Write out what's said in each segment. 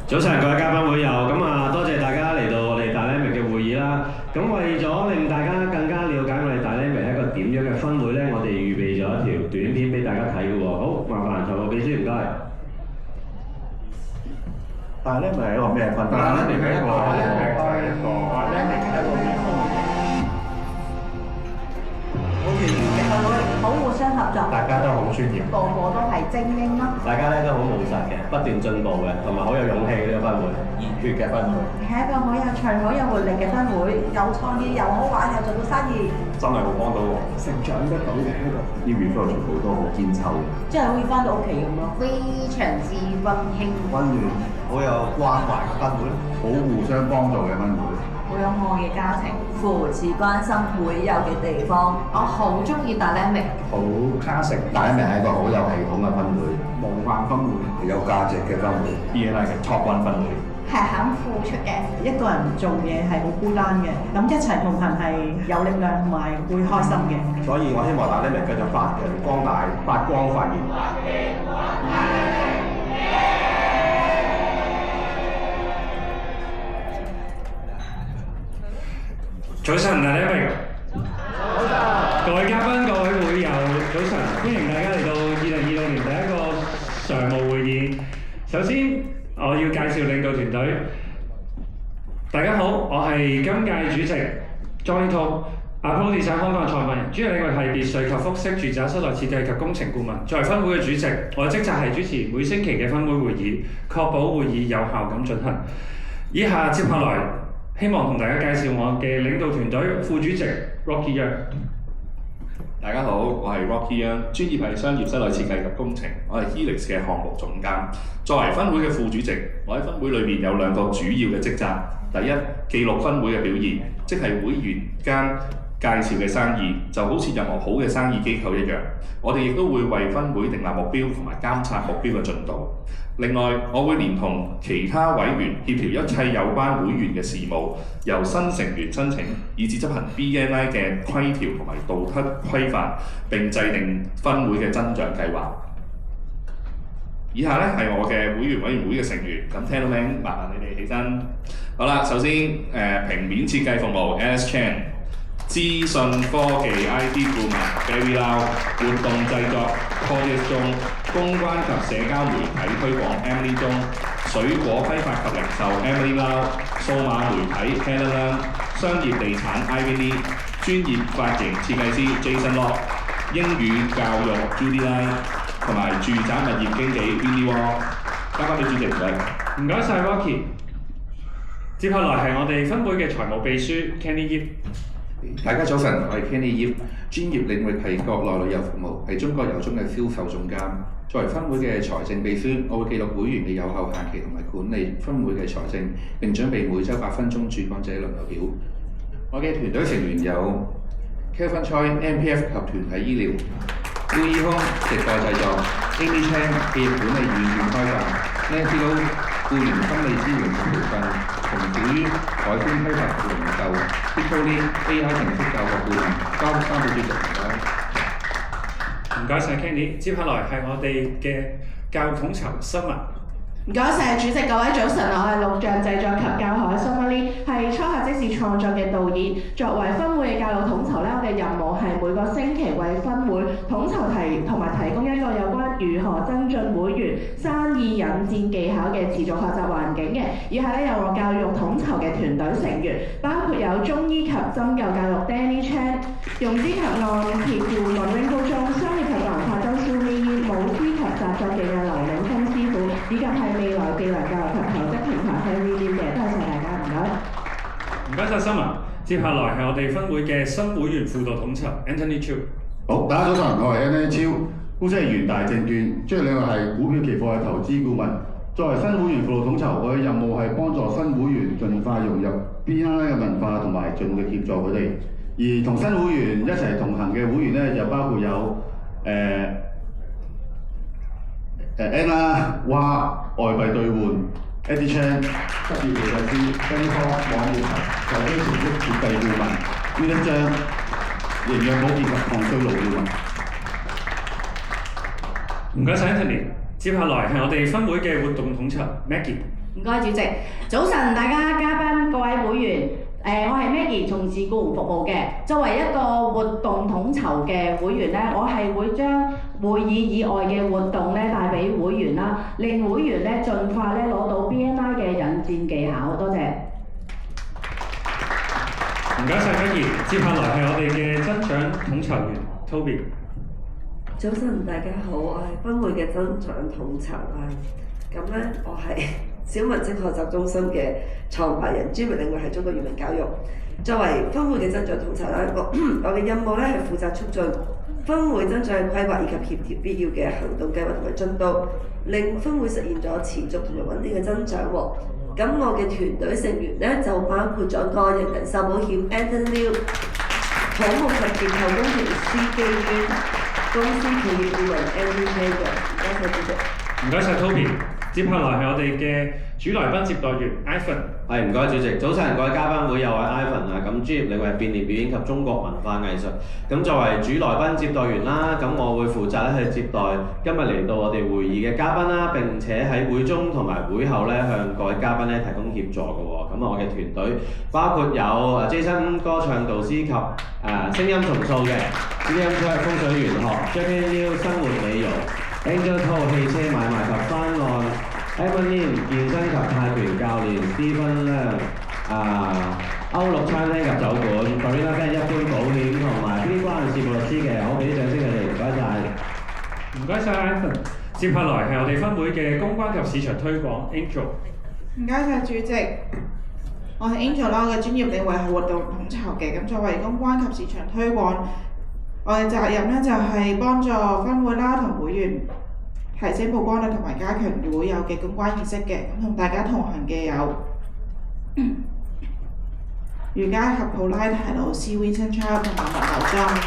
早晨，各位嘉賓會友，多謝大家嚟到我哋 Dynamic 嘅會議啦。咁為咗令大家更加了解我哋 Dynamic 係一個點樣嘅分會咧，我哋預備咗一條短片俾大家睇嘅喎。好，麻煩財務秘書唔該。Dynamic 係一個咩分會？ Dynamic 係一個好團結嘅分會，好互相合作，大家都好專業，個個都係精英咯。大家咧都好務實嘅，不斷進步嘅，同埋好有勇氣嘅呢個分會，熱血嘅分會。係一個好有趣、好有活力嘅分會，有創意、又好玩、又做到生意，真係好幫到我，成長得到嘅一個。啲 refer 全部都好堅湊嘅，即係好似翻到屋企咁咯。非常之溫馨、溫暖，好有關懷嘅分會，好互相幫助嘅分會。好有愛嘅家庭，扶持關心會友嘅地方。我好中意 Dynamic，好 classic。Dynamic 係一個好有系統嘅分會，無限分會，有價值嘅分會。BNI 嘅 Top One 分會。係肯付出嘅。一個人做嘢係好孤單嘅，咁一齊同行係有力量同埋會開心嘅。所以我希望 Dynamic 繼續發揚光大，發光發熱。早晨，Dynamic。早晨。各位嘉賓、各位會友，早晨，歡迎大家嚟到2026年第一個常務會議。首先，我要介紹領導團隊。大家好，我係今屆主席 Johnny To。Apollo Design 香港創辦人，主要領域係別墅及複式住宅室內設計及工程顧問。作為分會嘅主席，我嘅職責係主持每星期嘅分會會議，確保會議有效咁進行。接下來，希望同大家介紹我嘅領導團隊，副主席 Rocky Young。大家好，我係 Rocky Young，專業係商業室內設計及工程，我係 Helix 嘅項目總監。作為分會嘅副主席，我喺分會裏面有兩個主要嘅職責。第一，記錄分會嘅表現，即係會員間介紹嘅生意，就好似任何好嘅生意機構一樣。我哋亦都會為分會訂立目標同埋監察目標嘅進度。另外，我會連同其他委員協調一切有關會員嘅事務，由新成員申請，以至執行 BNI 嘅規條同埋道德規範，並制定分會嘅增長計劃。以下呢係我嘅會員委員會嘅成員，咁聽到名，麻煩你哋起身。好啦，首先平面設計服務 Alice Chan， 資訊科技 IT 顧問 Barry Lau， 活動製作 Project 中，公關及社交媒體推廣 Emily 中，水果批發及零售 Emily Lau， 數碼媒體 Helen Lam， 商業地產 Ivy Lee， 專業髮型設計師 Jason Lock， 英語教育 Judy Lai， 同埋住宅物業經紀 Winnie Wong。交翻俾主席唔該。唔該晒 Rocky。接下來係我哋分會嘅財務秘書 Kenny Yip。大家早晨，我係 Kenny Yip， 專業領域係國內旅遊服務，係中國郵中嘅銷售總監。作為分會嘅財政秘書，我會記錄會員嘅有效限期同埋管理分會嘅財政，並準備每週8分鐘駐港者輪流表。我嘅團隊成員有 Kelvin Choi、MPF 及團體醫療，Louis Hong 直播製作，Amy Chan 企業管理軟件開發，Nancy Low 僱員心理資源及培訓，同小於海鮮批發及零售 ，Victor Lee AI 程式教學顧問，交3個主席唔該。唔該晒 Kenny。接下來係我哋嘅教育統籌 Summer。唔該晒主席，各位早晨，我係錄像製作及教學 Summer Lee， 係初學即時創作嘅導演。作為分會嘅教育統籌咧，我嘅任務係每個星期為分會統籌同埋提供一個有關如何增進會員生意引薦技巧嘅持續學習環境嘅。以下咧有我教育統籌嘅團隊成員，包括有中醫及針灸教育 Danny Chan、融資及按揭顧問 Ringo 中、商業及文化周 Sumi Yin、舞獅及習作技藝劉永峰師傅，以及係未來技能教育及投資平台 Harry Lim 嘅，多謝大家，唔該。唔該晒 Summer。接下來係我哋分會嘅新會員輔導統籌 Anthony Chiu。好，大家早晨，我係 Anthony Chiu，公司係元大證券，專業領域係股票期貨嘅投資顧問。作為新會員輔導統籌，我嘅任務係幫助新會員盡快融入 BNI 嘅文化同埋盡力協助佢哋。而同新會員一齊同行嘅會員咧，就包括有Anna 哇外幣兌換 Eddie Chan 執業會計師 Ben Kong 網頁財經程式設計顧問 William 張營養保健及抗衰老顧問。唔該晒 Anthony。接下來係我哋分會嘅活動統籌 Maggie。唔該，主席。早晨，大家嘉賓、各位會員，我係 Maggie，從事僱員服務嘅。作為一個活動統籌嘅會員咧，我係會將會議以外嘅活動咧帶俾會員啦，令會員咧盡快咧攞到 BNI 嘅引薦技巧。多謝。唔該晒 Maggie，接下來係我哋嘅增長統籌員 Toby。早晨，大家好，我係分會嘅增長統籌啊。咁咧，我係小文職學習中心嘅創辦人，專門領域係中國語文教育。作為分會嘅增長統籌啦，我嘅任務咧係負責促進分會增長嘅規劃以及協調必要嘅行動計劃同埋進度，令分會實現咗持續同埋穩定嘅增長喎。咁我嘅團隊成員咧就包括咗個人壽保險 Anthony Liu、土木及結構工程師基於公司企業顧問 Andy Chan 嘅。唔該晒主席。唔該晒 Toby。接下來係我哋嘅主來賓接待員 Ivan。係，唔該主席。早晨各位嘉賓會，又係 Ivan 啊。咁專業領域係變臉表演及中國文化藝術。咁作為主來賓接待員啦，咁我會負責咧去接待今日嚟到我哋會議嘅嘉賓啦，並且喺會中同埋會後咧向各位嘉賓咧提供協助嘅喎。咁我嘅團隊包括有Jason 歌唱導師及聲音重塑嘅 ，CM 都係風水玄學 ，Jackie Liu 生活美容。Angel Toe 汽車買賣及翻案 ，Evan Lim 健身及泰拳教練 ，Stephen 亮歐陸餐廳及酒館 ，Karina Fan 一般保險同埋 B 關事務律師嘅，好，俾啲掌聲佢哋，唔該晒。唔該晒 Ivan。接下來係我哋分會嘅公關及市場推廣 Angel。唔該晒主席，我係 Angel 啦，我嘅專業領域係活動統籌嘅，咁作為公關及市場推廣。我嘅責任咧就係幫助分會啦同會員提升曝光率同埋加強會友嘅公關意識嘅。咁同大家同行嘅有瑜伽及普拉提老師 Vincent Chow 同埋文流莊嘅。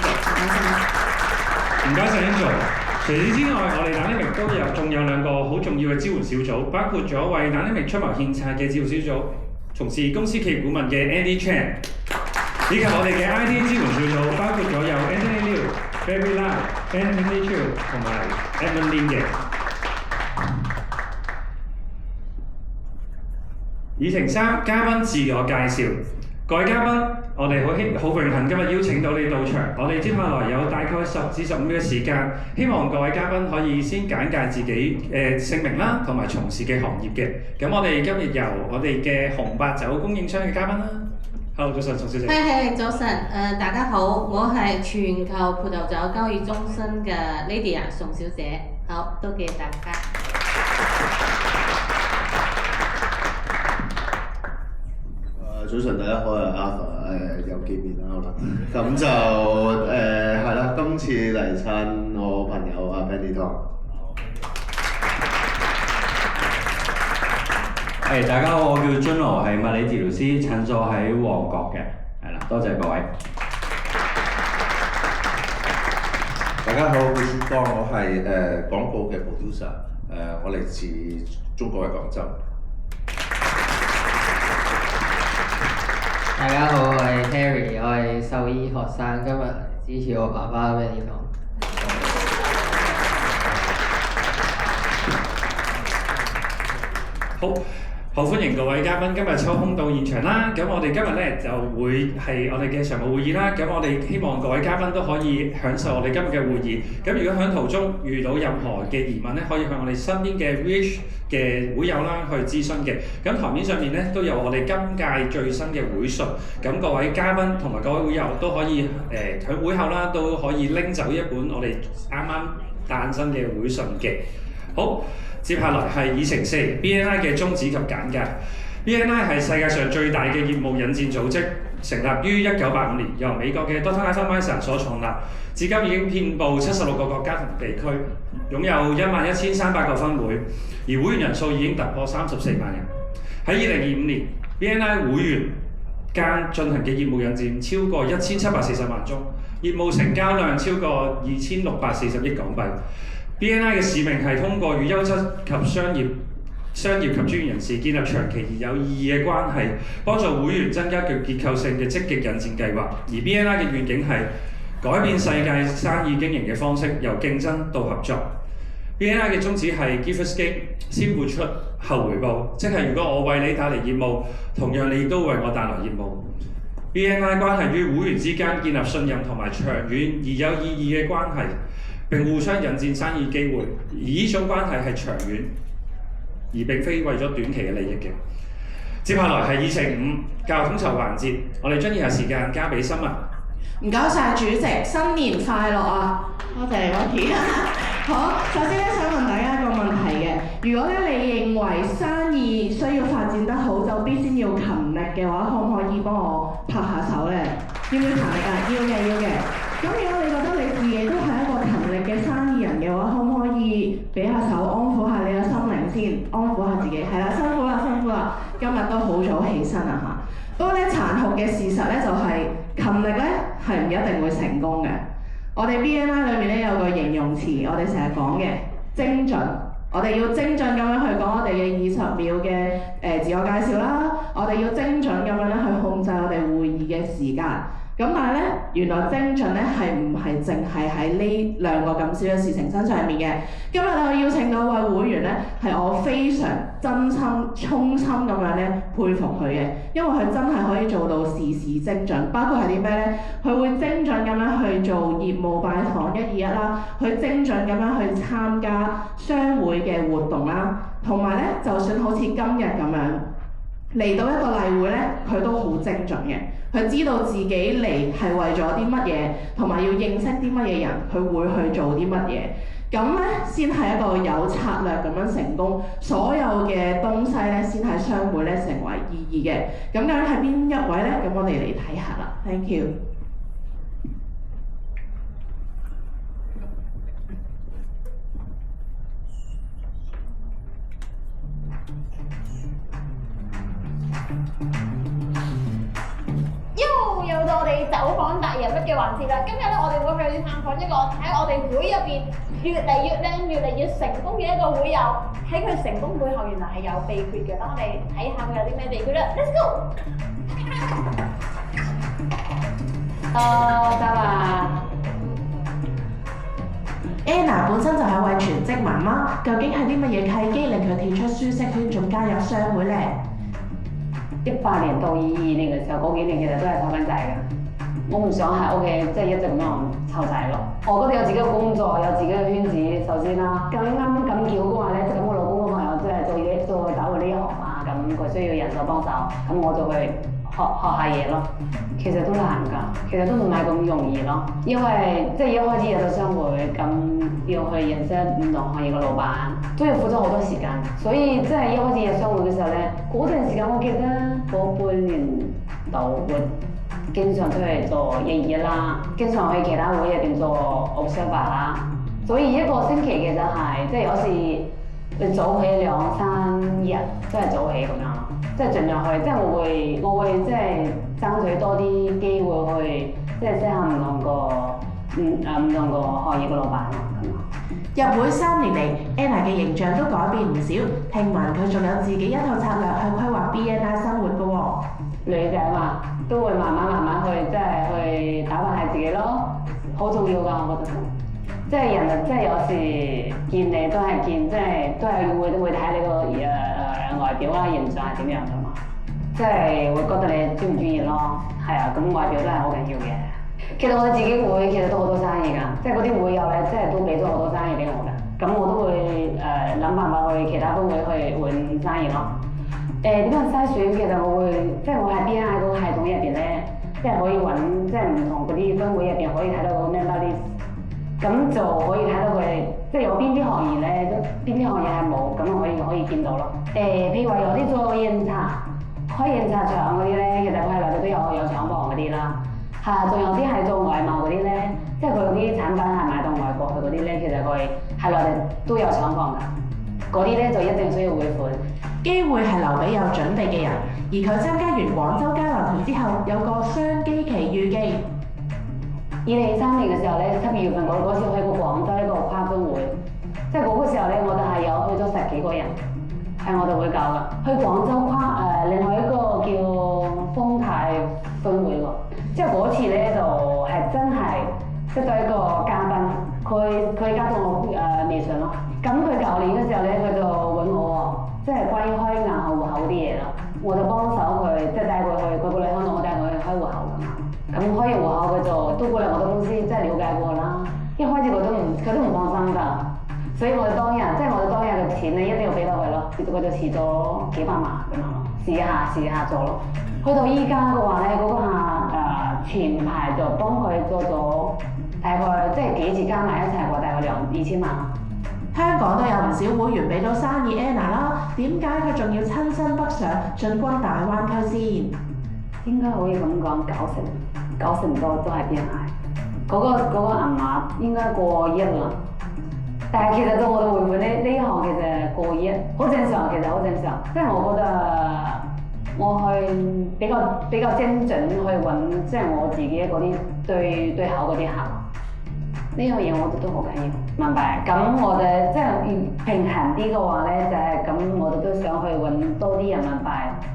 唔該晒 Angel。除此之外，我哋Dynamic仲有兩個好重要嘅支援小組，包括咗為Dynamic出謀獻策嘅支援小組，從事公司企業顧問嘅 Andy Chan。以及我哋嘅 IT 支援小組，包括咗有 Anthony Liu、Barry Lau、Anthony Chiu 同埋 Evan Lim 嘅。議程3，嘉賓自我介紹。各位嘉賓，我哋好榮幸今日邀請到你到場。我哋接下來有大概10至15秒嘅時間，希望各位嘉賓可以先簡介自己姓名啦，同埋從事嘅行業嘅。咁我哋今日由我哋嘅紅白酒供應商嘅嘉賓啦。Hello， 早晨，宋小姐。係，早晨，大家好，我係全球葡萄酒交易中心嘅 Lydia 宋小姐，好，多謝大家。早晨，大家好，我係 Arthur， 又見面啦，好啦，咁就係啦，今次嚟撐我朋友阿 Benny Tong。大家好，我叫 Juno， 係物理治療師，診所喺旺角嘅，係啦，多謝各位。大家好，我叫孫江，我係廣告嘅 producer， 我嚟自中國嘅廣州。大家好，我係 Harry， 我係獸醫學生，今日支持我爸爸 Benny Tong。好歡迎各位嘉賓今日抽空到現場啦！咁我哋今日咧就會係我哋嘅常務會議啦。咁我哋希望各位嘉賓都可以享受我哋今日嘅會議。咁如果喺途中遇到任何嘅疑問咧，可以向我哋身邊嘅 VH 嘅會友啦去諮詢嘅。咁台面上面咧都有我哋今屆最新嘅會訊。咁各位嘉賓同埋各位會友都可以喺會後啦都可以拎走一本我哋啱啱誕生嘅會訊嘅。好。接下來係議程4 BNI 嘅宗旨及簡介。BNI 係世界上最大嘅業務引薦組織，成立於1985年，由美國嘅 Dr. Ivan Misner 所創立，至今已經遍佈76個國家同地區，擁有11300個分會，而會員人數已經突破34萬人。喺2025年 ，BNI 會員間進行嘅業務引薦超過1740萬宗，業務成交量超過2640億港幣。BNI 嘅使命係通過與優質及商業及專業人士建立長期而有意義嘅關係，幫助會員增加具結構性嘅積極引薦計劃。而 BNI 嘅願景係改變世界生意經營嘅方式，由競爭到合作。BNI 嘅宗旨係 Give First Gain， 先付出後回報，即係如果我為你帶嚟業務，同樣你亦都為我帶來業務。BNI 關係於會員之間建立信任同埋長遠而有意義嘅關係，並互相引薦生意機會，而呢種關係係長遠，而並非為咗短期嘅利益嘅。接下來係議程5教育統籌環節，我哋將以下時間交俾新聞。唔該晒主席，新年快樂啊！多謝你 Rocky。好，首先咧想問大家一個問題嘅，如果咧你認為生意需要發展得好，就必先要勤力嘅話，可唔可以幫我拍下手咧？要唔要勤力啊？要嘅，要嘅。咁如果你覺得你自己都係一個勤力嘅生意人嘅話，可唔可以俾下手安撫下你嘅心靈先，安撫下自己？係啦，辛苦啦，辛苦啦，今日都好早起身啊嚇。不過咧，殘酷嘅事實咧就係、勤力咧係唔一定會成功嘅。我哋 BNI 裏面咧有個形容詞，我哋成日講嘅精準。我哋要精準咁樣去講我哋嘅20秒嘅自我介紹啦，我哋要精準咁樣咧去控制我哋會議嘅時間。咁但係咧，原來精準咧係唔係淨係喺呢兩個咁少嘅事情身上面嘅。今日我邀請到一位會員咧，係我非常真心、衷心咁樣咧佩服佢嘅，因為佢真係可以做到事事精準，包括係啲咩咧？佢會精準咁樣去做業務拜訪121啦，佢精準咁樣去參加商會嘅活動啦，同埋咧，就算好似今日咁樣嚟到一個例會咧，佢都好精準嘅。佢知道自己嚟係為咗啲乜嘢，同埋要認識啲乜嘢人，佢會去做啲乜嘢。咁咧先係一個有策略咁樣成功，所有嘅東西咧先係商會咧成為意義嘅。咁究竟係邊一位咧？咁我哋嚟睇下啦。Thank you。又到我哋走訪大人物嘅環節啦。今日咧，我哋會去探訪一個喺我哋會入邊越嚟越靚、越嚟越成功嘅一個會友。喺佢成功背後，原來係有秘訣嘅。等我哋睇下佢有啲咩秘訣啦。Let's go！ 得啦。Anna 本身就係一位全職媽媽，究竟係啲乜嘢契機令佢跳出舒適圈，仲加入商會咧？18年到22年嘅時候，嗰幾年其實都係湊緊仔嘅。我唔想喺屋企即係一直咁樣湊仔咯。我覺得有自己嘅工作，有自己嘅圈子，首先啦。咁啱咁巧嘅話咧，咁我老公嘅朋友即係做打回呢一行啊，咁佢需要人手幫手，咁我就去學下嘢咯。其實都難㗎，其實都唔係咁容易咯。因為即係一開始入到商會，咁要去認識唔同行業嘅老闆，都要付出好多時間。所以即係一開始入商會嘅時候咧，嗰段時間我記得嗰半年度會經常出嚟做121啦，經常去其他會入邊做 observer 啦。所以一個星期其實係即係有時你早起2-3日，即係早起咁樣咯。即係盡量去，即係我會即係爭取多啲機會去，即係識下唔同個行業嘅老闆咯。入會3年嚟 ，Anna 嘅形象都改變唔少。聽聞佢仲有自己一套策略去規劃 BNI 生活㗎喎。女仔嘛，都會慢慢去，即係去打扮下自己咯，好重要㗎，我覺得。即係人即係有時見你都係見，即係都係會睇你個外表啦、形象係點樣㗎嘛，即係會覺得你專唔專業咯，係啊，咁外表都係好緊要嘅。其實我哋自己會其實都好多生意㗎，即係嗰啲會友咧，即係都俾咗好多生意俾我㗎，咁我都會諗辦法去其他分會去換生意咯。點樣篩選？其實我會即係我喺 BNI 嗰個系統入邊咧，即係可以揾即係唔同嗰啲分會入邊可以睇到個 member list。咁就可以睇到佢即係有邊啲行業咧，邊啲行業係冇，咁可以見到咯。譬如話有啲做印刷、開印刷廠嗰啲咧，其實佢係內地都有廠房嗰啲啦。係，仲有啲係做外貿嗰啲咧，即係佢嗰啲產品係賣到外國去嗰啲咧，其實佢係內地都有廠房㗎。嗰啲咧就一定需要匯款。機會係留俾有準備嘅人，而佢參加完廣州交流團之後，有個商機期預計。2023年嘅時候咧，7月份嗰時去過廣州一個跨分會，即係嗰個時候咧，我哋係有去咗10幾個人，係我哋會搞㗎。去廣州另外一個叫豐泰分會喎，即係嗰次咧就係真係識到一個嘉賓，佢加到我微信咯。咁佢舊年嘅時候咧，佢就揾我喎，即係關試咗幾百萬咁樣咯，試下做咯。去到依家嘅話咧，嗰個客前排就幫佢做咗大概即係幾次加埋一齊過大概2,000萬。香港都有唔少會員俾到生意 Anna 啦，點解佢仲要親身北上進軍大灣區先？應該可以咁講，9成多都係 BNI。嗰個銀碼應該過億啦。但係其實做我哋會呢一行其實過億，好正常，其實好正常。即係我覺得我去比較精準去揾，即係我自己嗰啲對口嗰啲客。呢樣嘢我覺得都好緊要，明白？咁我哋即係平衡啲嘅話咧，就係咁，我哋都想去揾多啲人民幣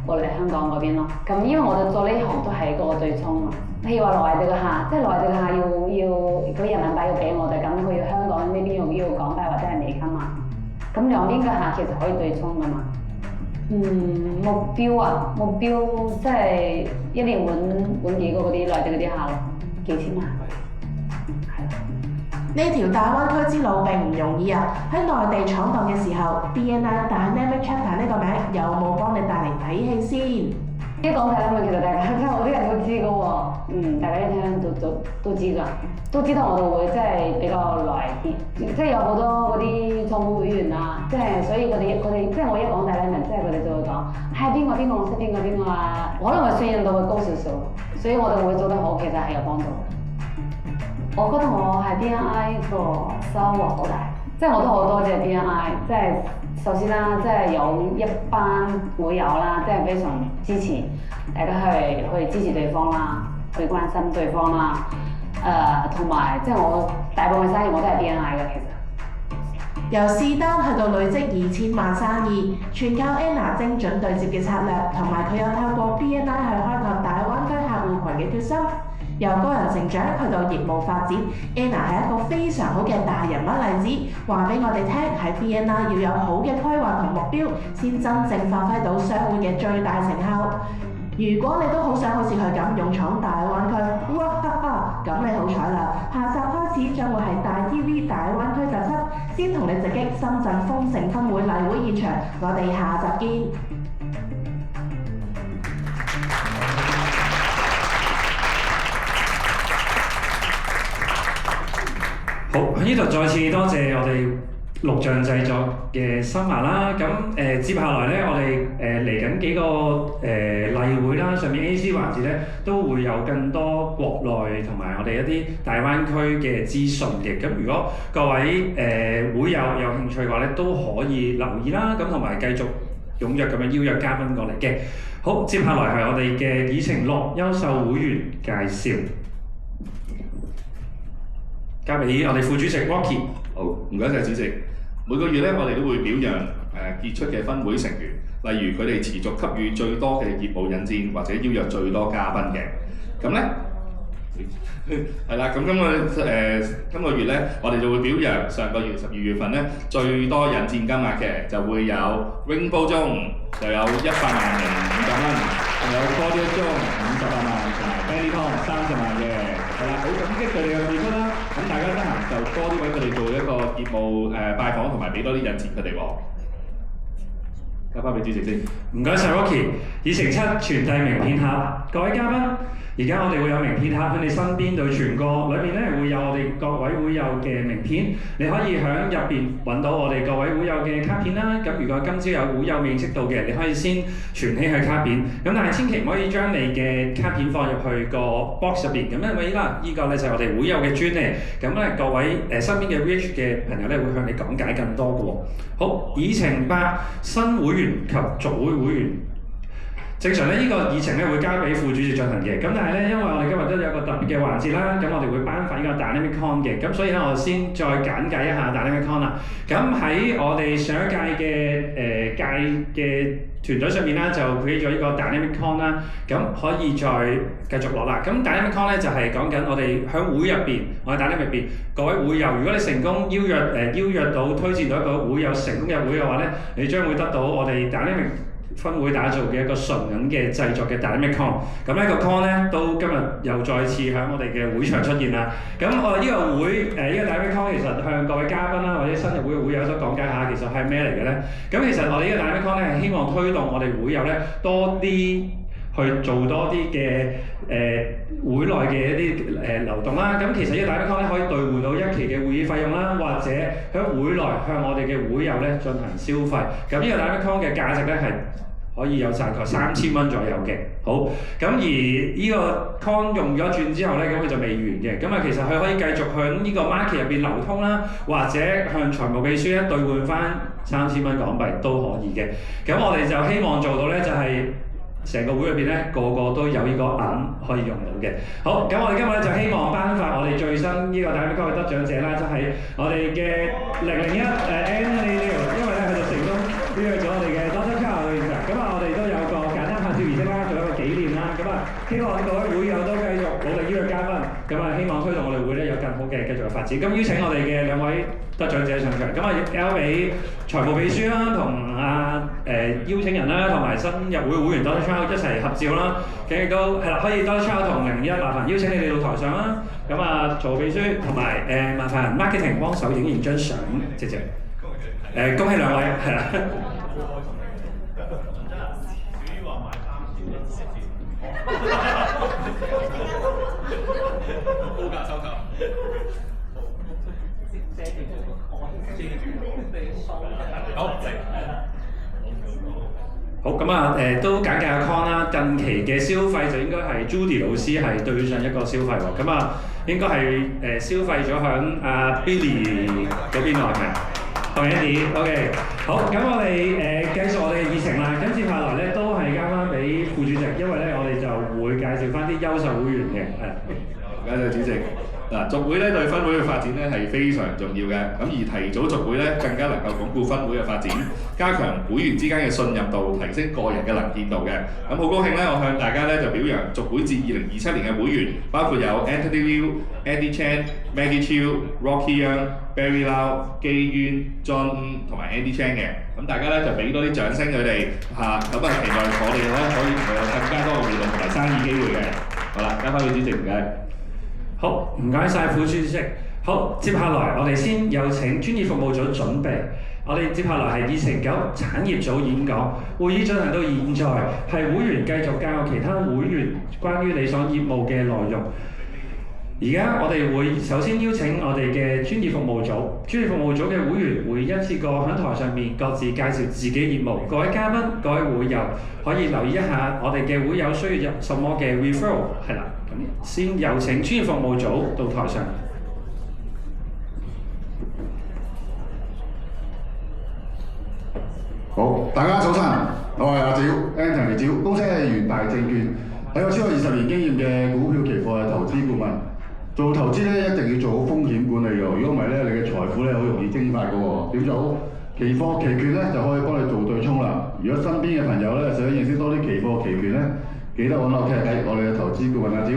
過嚟香港嗰邊咯。咁因為我哋做呢行都係個對沖啊。譬如話內地嘅客，即係內地嘅客要佢人民幣要俾我哋，咁佢要香港呢邊要港幣或者係美金啊。咁兩邊嘅客其實可以對沖噶嘛。目標即係一年揾幾個嗰啲內地嗰啲客咯，幾千萬。呢條大灣區之路並唔容易啊！喺內地闖蕩嘅時候 ，BNI Dynamic Chapter 呢個名有冇幫你帶嚟底氣先？一講Dynamic，其實大家聽我啲人都知嘅喎，大家一聽都知㗎，都知道我哋會即係比較耐啲，即係有好多嗰啲創會員啊，即係所以佢哋即係我一講Dynamic，即係佢哋就會講係邊個我識邊個啊，可能我信任度會高少少，所以我哋會做得好，其實係有幫助。我覺得我喺 BNI 個收穫好大，即係我都好多謝 BNI， 即係首先啦，即係有一班會友啦，即係非常支持大家去支持對方啦，去關心對方啦，同埋即係我大部分生意我都係 BNI 嘅其實。由試單去到累積2000萬生意，全靠 Anna 精準對接嘅策略，同埋佢有透過 BNI 去開拓大灣區客戶群嘅決心。由個人成長去到業務發展 ，Anna 係一個非常好嘅大人物例子，話俾我哋聽喺 BNI 要有好嘅規劃同目標，先真正發揮到商會嘅最大成效。如果你都好想好似佢咁勇闖大灣區，哇哈哈！咁你好彩啦！下集開始將會係大 TV 大灣區特輯，先同你直擊深圳豐盛分會例會現場，我哋下集見。好，喺呢度再次多謝我哋錄像製作嘅新華啦。咁接下來咧，我哋嚟緊幾個例會啦，上面 AC 環節咧都會有更多國內同埋我哋一啲大灣區嘅資訊嘅。咁如果各位會友有興趣嘅話咧，都可以留意啦。咁同埋繼續踴躍咁樣邀約嘉賓過嚟嘅。好，接下來係我哋嘅議程6優秀會員介紹。交俾我哋副主席 Rocky。好，唔該曬主席。每個月咧，我哋都會表揚傑出嘅分會成員，例如佢哋持續給予最多嘅業務引薦或者邀約最多嘉賓嘅。咁咧，係啦，咁今個月咧，我哋就會表揚上個月12月份咧最多引薦金額嘅，就會有 Rainbow 中就有100萬零500蚊，仲有 Cordial 中58萬同埋 Benny Tom 30萬嘅。係啦，好感激佢哋嘅付出啦。咁大家得閒就多啲揾佢哋做一個業務拜訪，同埋俾多啲引薦佢哋喎。交翻俾主席先。唔該曬 Rocky。議程7傳遞名片盒，各位嘉賓，而家我哋會有名片盒喺你身邊度傳過，裏邊咧會有我哋各位會友嘅名片，你可以喺入邊揾到我哋各位會友嘅卡片啦。咁如果今朝有會友未認識到嘅，你可以先存起佢卡片。咁但係千祈唔可以將你嘅卡片放入去個 box 入邊，咁因為啦，呢個咧就係我哋會友嘅專利。咁咧各位身邊嘅 VH 嘅朋友咧會向你講解更多嘅喎。好，議程8新會員及續會會員。正常咧，呢個議程咧會交俾副主席進行嘅。咁但係咧，因為我哋今日都有個特別嘅環節啦，咁我哋會頒發呢個 Dynamic Con 嘅。咁所以咧，我先再簡介一下 Dynamic Con 啦。咁喺我哋上一屆嘅團隊上面啦，就 create 咗呢個 Dynamic Con 啦。咁可以再繼續落啦。咁 Dynamic Con 咧就係講緊我哋喺會入邊，我喺 Dynamic 入邊各位會友，如果你成功邀約到推薦到一個會友成功入會嘅話咧，你將會得到我哋 Dynamic 分會打造嘅一個純銀嘅製作嘅 Dynamic Con， 咁呢個 Con 咧都今日又再次喺我哋嘅會場出現啦。咁我哋呢個會呢個 Dynamic Con 其實向各位嘉賓啦或者新入會嘅會友都講解下，其實係咩嚟嘅咧？咁其實我哋呢個 Dynamic Con 咧係希望推動我哋會友咧多啲去做多啲嘅會內嘅一啲流動啦。咁其實呢個 Dynamic Con 咧可以兌換到一期嘅會議費用啦，或者喺會內向我哋嘅會友咧進行消費。咁呢個 Dynamic Con 嘅價值咧係可以有大概3000蚊左右嘅。好，咁而呢個 Con 用咗轉之後咧，咁佢就未完嘅。咁啊，其實佢可以繼續向呢個 market 入邊流通啦，或者向財務秘書咧兌換翻3000蚊港幣都可以嘅。咁我哋就希望做到咧，就係成個會入邊咧，個個都有呢個銀可以用到嘅。好，咁我哋今日咧就希望頒發我哋最新呢個Dynamic Con嘅得獎者啦，就係我哋嘅001Anthony Liu， 因為咧佢就成功約咗我哋嘅 Dr. Charles 咁啊，我哋都有個簡單拍照儀式啦，做一個紀念啦。咁啊，希望各位會友都繼續努力邀約嘉賓，咁啊希望推動我哋會咧有更好嘅繼續嘅發展。咁邀請我哋嘅兩位得獎者上場，咁啊交俾財務秘書啦，同邀請人啦，同埋新入會會員 Dr. Charles 一齊合照啦。咁亦都係啦，可以 Dr. Charles 同001麻煩邀請你哋到台上啦。咁啊，財務秘書同埋麻煩 marketing 幫手影完張相，謝謝。恭喜兩位，係啦。高價收購。好，咁啊都簡介下 Con 啦。近期嘅消費就應該係 Judy 老師係對上一個消費喎。咁啊應該係消費咗響阿 Billy 嗰邊喎，係咪？同 Andy，OK， 好，咁我哋繼續我哋嘅議程啦。咁接下來咧都係交翻俾副主席，因為咧我哋就會介紹翻啲優秀會員嘅，係。多謝主席。嗱，續會咧對分會嘅發展咧係非常重要嘅，咁而提早續會咧更加能夠鞏固分會嘅發展，加強會員之間嘅信任度，提升個人嘅能見度嘅。咁好高興咧，我向大家咧就表揚續會至2027年嘅會員，包括有 Anthony Liu、Andy Chan、Maggie Chiu、Rocky Young、Barry Lau、基淵、John 同埋 Andy Chan 嘅。咁大家咧就俾多啲掌聲佢哋嚇，咁啊期待我哋咧可以同佢有更加多嘅互動同埋生意機會嘅。好啦，交翻俾主席，唔該。好，唔該晒副主席。好，接下來我哋先有請專業服務組準備。我哋接下來係2/9產業組演講。會議進行到現在，係會員繼續教其他會員關於理想業務嘅內容。而家我哋會首先邀請我哋嘅專業服務組，專業服務組嘅會員會一次過喺台上面各自介紹自己業務。各位嘉賓、各位會友可以留意一下我哋嘅會友需要入什麼嘅 referral， 係啦。咁先有請專業服務組到台上。好，大家早晨，我係阿趙 Anthony 趙，公司係元大證券，係有超過20年經驗嘅股票期貨嘅投資顧問。做投資咧一定要做好風險管理㗎，如果唔係咧，你嘅財富咧好容易蒸發㗎喎。點做好？期貨期權咧就可以幫你做對沖啦。如果身邊嘅朋友咧想認識多啲期貨期權咧，記得揾我傾下偈，我哋嘅投資顧問阿趙。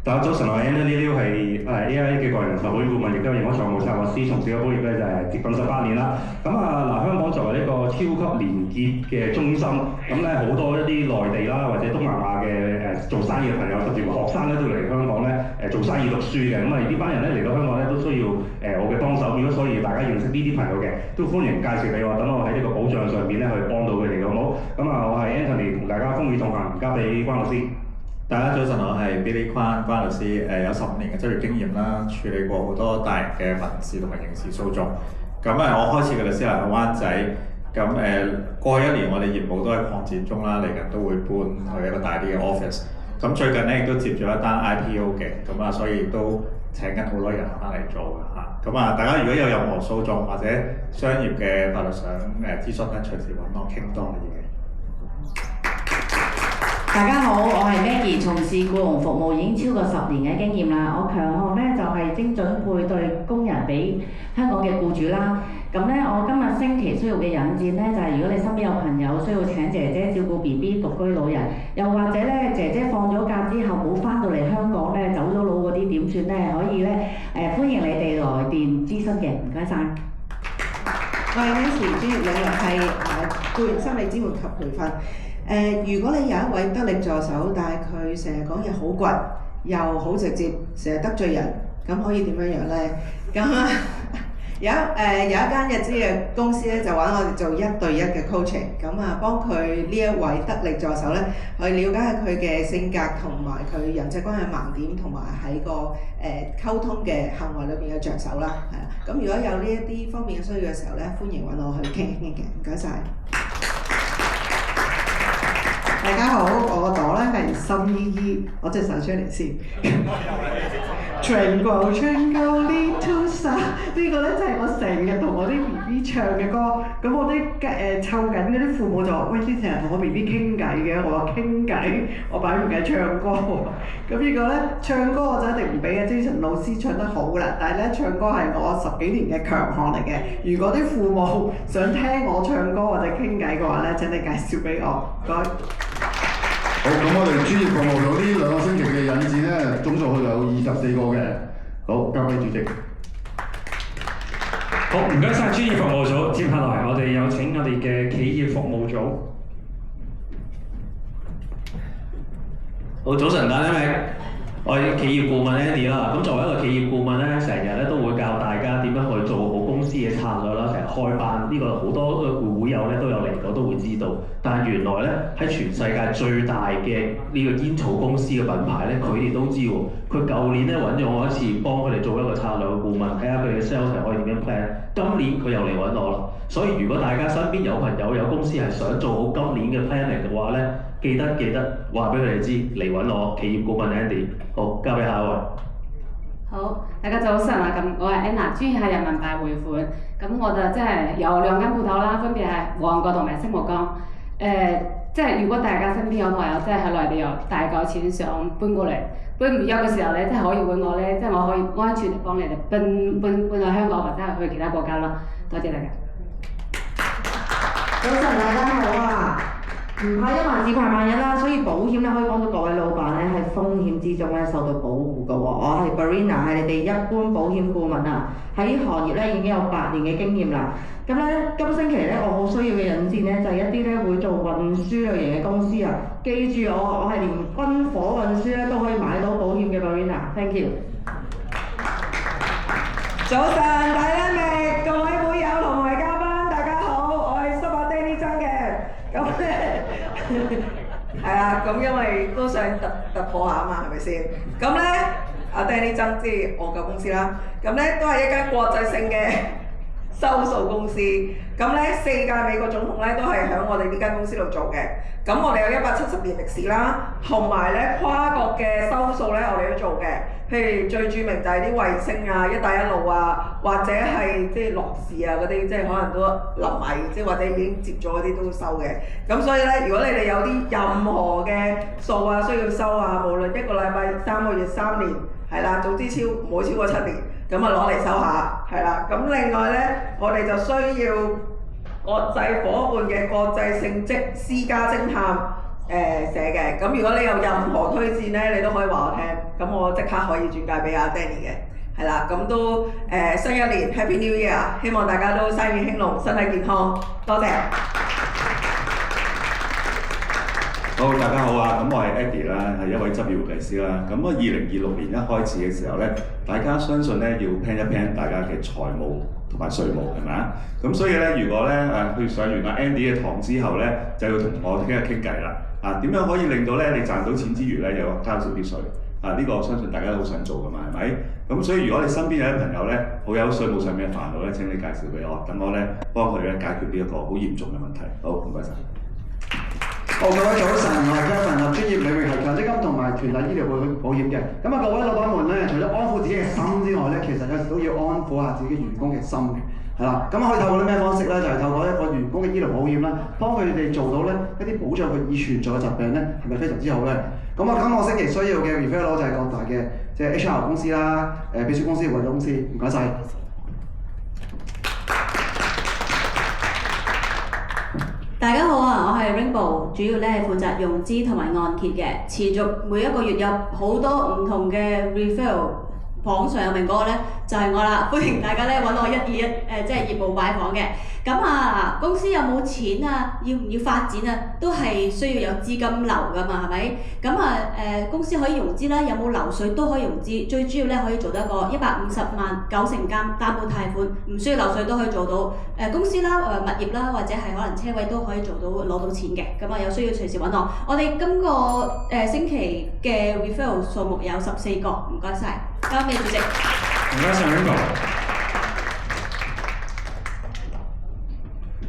大家早晨，我係 Anthony Liu， 係AIA 嘅個人投會顧問，亦都係我財務策劃師，從事嘅保業咧就係接近18年啦。咁香港作為呢個超級連結嘅中心，咁咧好多一啲內地啦或者東南亞嘅做生意嘅朋友，甚至乎學生咧都嚟香港咧做生意讀書嘅。咁呢班人咧嚟到香港咧都需要我嘅幫手。如果所以大家認識呢啲朋友嘅，都歡迎介紹俾我，等我喺呢個保障上面咧去幫到佢哋，好唔好？咁我係 Anthony， 同大家風雨同行，交俾關老師。大家早晨，我係 Billy 關律師，有15年嘅執業經驗啦，處理過好多大型嘅民事同埋刑事訴訟。咁我開始嘅律師樓喺灣仔，咁過去1年我哋業務都係擴展中啦，嚟緊都會搬去一個大啲嘅 office。咁最近咧亦都接咗一單 IPO 嘅，咁所以亦都請緊好多人翻嚟做嘅嚇。咁大家如果有任何訴訟或者商業嘅法律想諮詢咧，隨時揾我傾都可以嘅。大家好，我係 Maggie， 從事僱傭服務已經超過10年嘅經驗啦。我強項咧就係精準配對工人俾香港嘅僱主啦。咁咧，我今日星期需要嘅引薦咧就係如果你身邊有朋友需要請姐姐照顧 BB 獨居老人，又或者咧姐姐放咗假之後冇翻到嚟香港咧走咗佬嗰啲點算咧？可以咧歡迎你哋來電諮詢嘅，唔該晒。我係 Nancy， 專業領域係僱員心理支援及培訓。如果你有一位得力助手，但係佢成日講嘢好倔，又好直接，成日得罪人，咁可以點樣樣咧？咁有一間日資嘅公司咧，就揾我哋做1對1嘅 coaching， 咁幫佢呢一位得力助手咧，去了解下佢嘅性格同埋佢人際關係盲點，同埋喺個溝通嘅行為裏邊嘅着手啦，係啦。咁如果有呢一啲方面嘅需要嘅時候咧，歡迎揾我去傾一傾嘅，唔該晒。大家好，我個朵咧係心依依，我隻手出嚟先。Twinkle Twinkle Little Star 呢個咧就係我成日同我啲 BB 唱嘅歌，咁我啲湊緊嗰啲父母就話：喂，你成日同我 BB 傾偈嘅，我話傾偈，我擺唔計唱歌喎。咁呢個咧唱歌我就一定唔俾嘅 Jason 老師唱得好㗎啦，但係咧唱歌係我10幾年嘅強項嚟嘅。如果啲父母想聽我唱歌或者傾偈嘅話咧，請你介紹俾我，唔該。好，咁我哋專業服務組呢2個星期嘅引薦咧，總數有24個嘅。好，交俾主席。好，唔該晒專業服務組。接下來我哋有請我哋嘅企業服務組。好，早晨，大家好，我係企業顧問 Andy 啦。咁作為一個企業顧問咧，成日咧都會教大家點樣去做好公司嘅策略啦，成日開班，呢個好多會友咧都有嚟過，都會知道。但係原來咧喺全世界最大嘅呢個煙草公司嘅品牌咧，佢哋都知喎。佢舊年咧揾咗我一次，幫佢哋做一個策略嘅顧問，睇下佢哋嘅 sales 可以點樣 plan。今年佢又嚟揾我啦。所以如果大家身邊有朋友有公司係想做好今年嘅 planning 嘅話咧，記得話俾佢哋知嚟揾我企業顧問 Andy。好，交俾下一位。好，大家早晨啊！咁我係 Anna， 專業係人民幣匯款。咁我就即係有2間鋪頭啦，分別係旺角同埋星湖江。即係如果大家身邊有朋友即係喺內地有大嚿錢想搬過嚟，搬唔入嘅時候咧，即係可以揾我咧，即係我可以安全地幫你哋搬去香港或者係去其他國家咯。多謝大家。早晨，大家好啊！唔怕1萬字排萬人啦，所以保險咧可以幫到各位老闆咧喺風險之中咧受到保護嘅喎。我係 Barina， 係你哋一般保險顧問啊，喺行業咧已經有8年嘅經驗啦。咁咧今星期咧我好需要嘅引薦咧就係一啲咧會做運輸類型嘅公司啊。記住我係連軍火運輸咧都可以買到保險嘅 Barina。Thank you。早晨，大家明，各位會友同埋嘉賓，大家好，我係濕阿 Danny 曾嘅。咁咧係啊，咁因為都想突破下啊嘛，係咪先？咁咧阿 Danny 曾知我嘅公司啦，咁咧都係一間國際性嘅收數公司。咁咧4屆美國總統咧都係喺我哋呢間公司度做嘅。咁我哋有170年歷史啦，同埋咧跨國嘅收數咧我哋都做嘅。譬如最著名就係啲衛星啊、一帶一路啊，或者係即係樂視啊嗰啲，即係可能都臨埋，即係或者已經接咗嗰啲都收嘅。咁所以咧，如果你哋有啲任何嘅數啊需要收啊，無論1個禮拜、3個月、3年，係啦，總之唔好超過7年，咁啊攞嚟收下，係啦。咁另外咧，我哋就需要國際夥伴嘅國際性私家偵探寫嘅。咁如果你有任何推薦咧，你都可以話我聽，咁我即刻可以轉介俾阿 Danny 嘅。係啦，咁都新一年 Happy New Year， 希望大家都生意興隆、身體健康，多謝。好，大家好啊！咁我係 Eddie 啦，係一位執業會計師啦。咁啊，2026年一開始嘅時候咧，大家相信咧要 plan 一 plan 大家嘅財務同埋稅務係咪啊？咁所以咧，如果咧去上完阿 Andy 嘅堂之後咧，就要同我傾偈啦。點樣可以令到咧你賺到錢之餘咧又交少啲稅？呢個我相信大家都好想做㗎嘛，係咪？咁所以如果你身邊有啲朋友咧好有稅務上面嘅煩惱咧，請你介紹俾我，等我咧幫佢咧解決呢一個好嚴重嘅問題。好，唔該晒。各位早晨，我係 Kevin， 專業領域係強積金同埋團體醫療保險嘅。咁各位老闆們咧，除咗安撫自己嘅心之外咧，其實有時都要安撫下自己員工嘅心嘅，係啦。咁可以透過啲咩方式咧？就係透過一個員工嘅醫療保險啦，幫佢哋做到咧一啲保障佢已存在嘅疾病咧，係咪非常之好咧？咁今個星期需要嘅 referral 就係各大嘅即係 HR 公司啦、秘書公司、會計公司，唔該晒。大家好啊，我係 Rainbow， 主要咧係負責融資同埋按揭嘅，持續每一個月有好多唔同嘅 referral， 榜上有名嗰個咧就係我啦，歡迎大家咧揾我121即係業務拜訪嘅。咁啊，公司有冇錢啊？要唔要發展啊？都係需要有資金流㗎嘛，係咪？咁啊公司可以融資啦，有冇流水都可以融資。最主要咧可以做到一個150萬9成擔保貸款，唔需要流水都可以做到。公司啦、物業啦，或者係可能車位都可以做到攞到錢嘅。咁啊有需要隨時揾我。我哋今個星期嘅 referral 數目有14個，唔該晒。交俾主席。唔該晒 Ringo。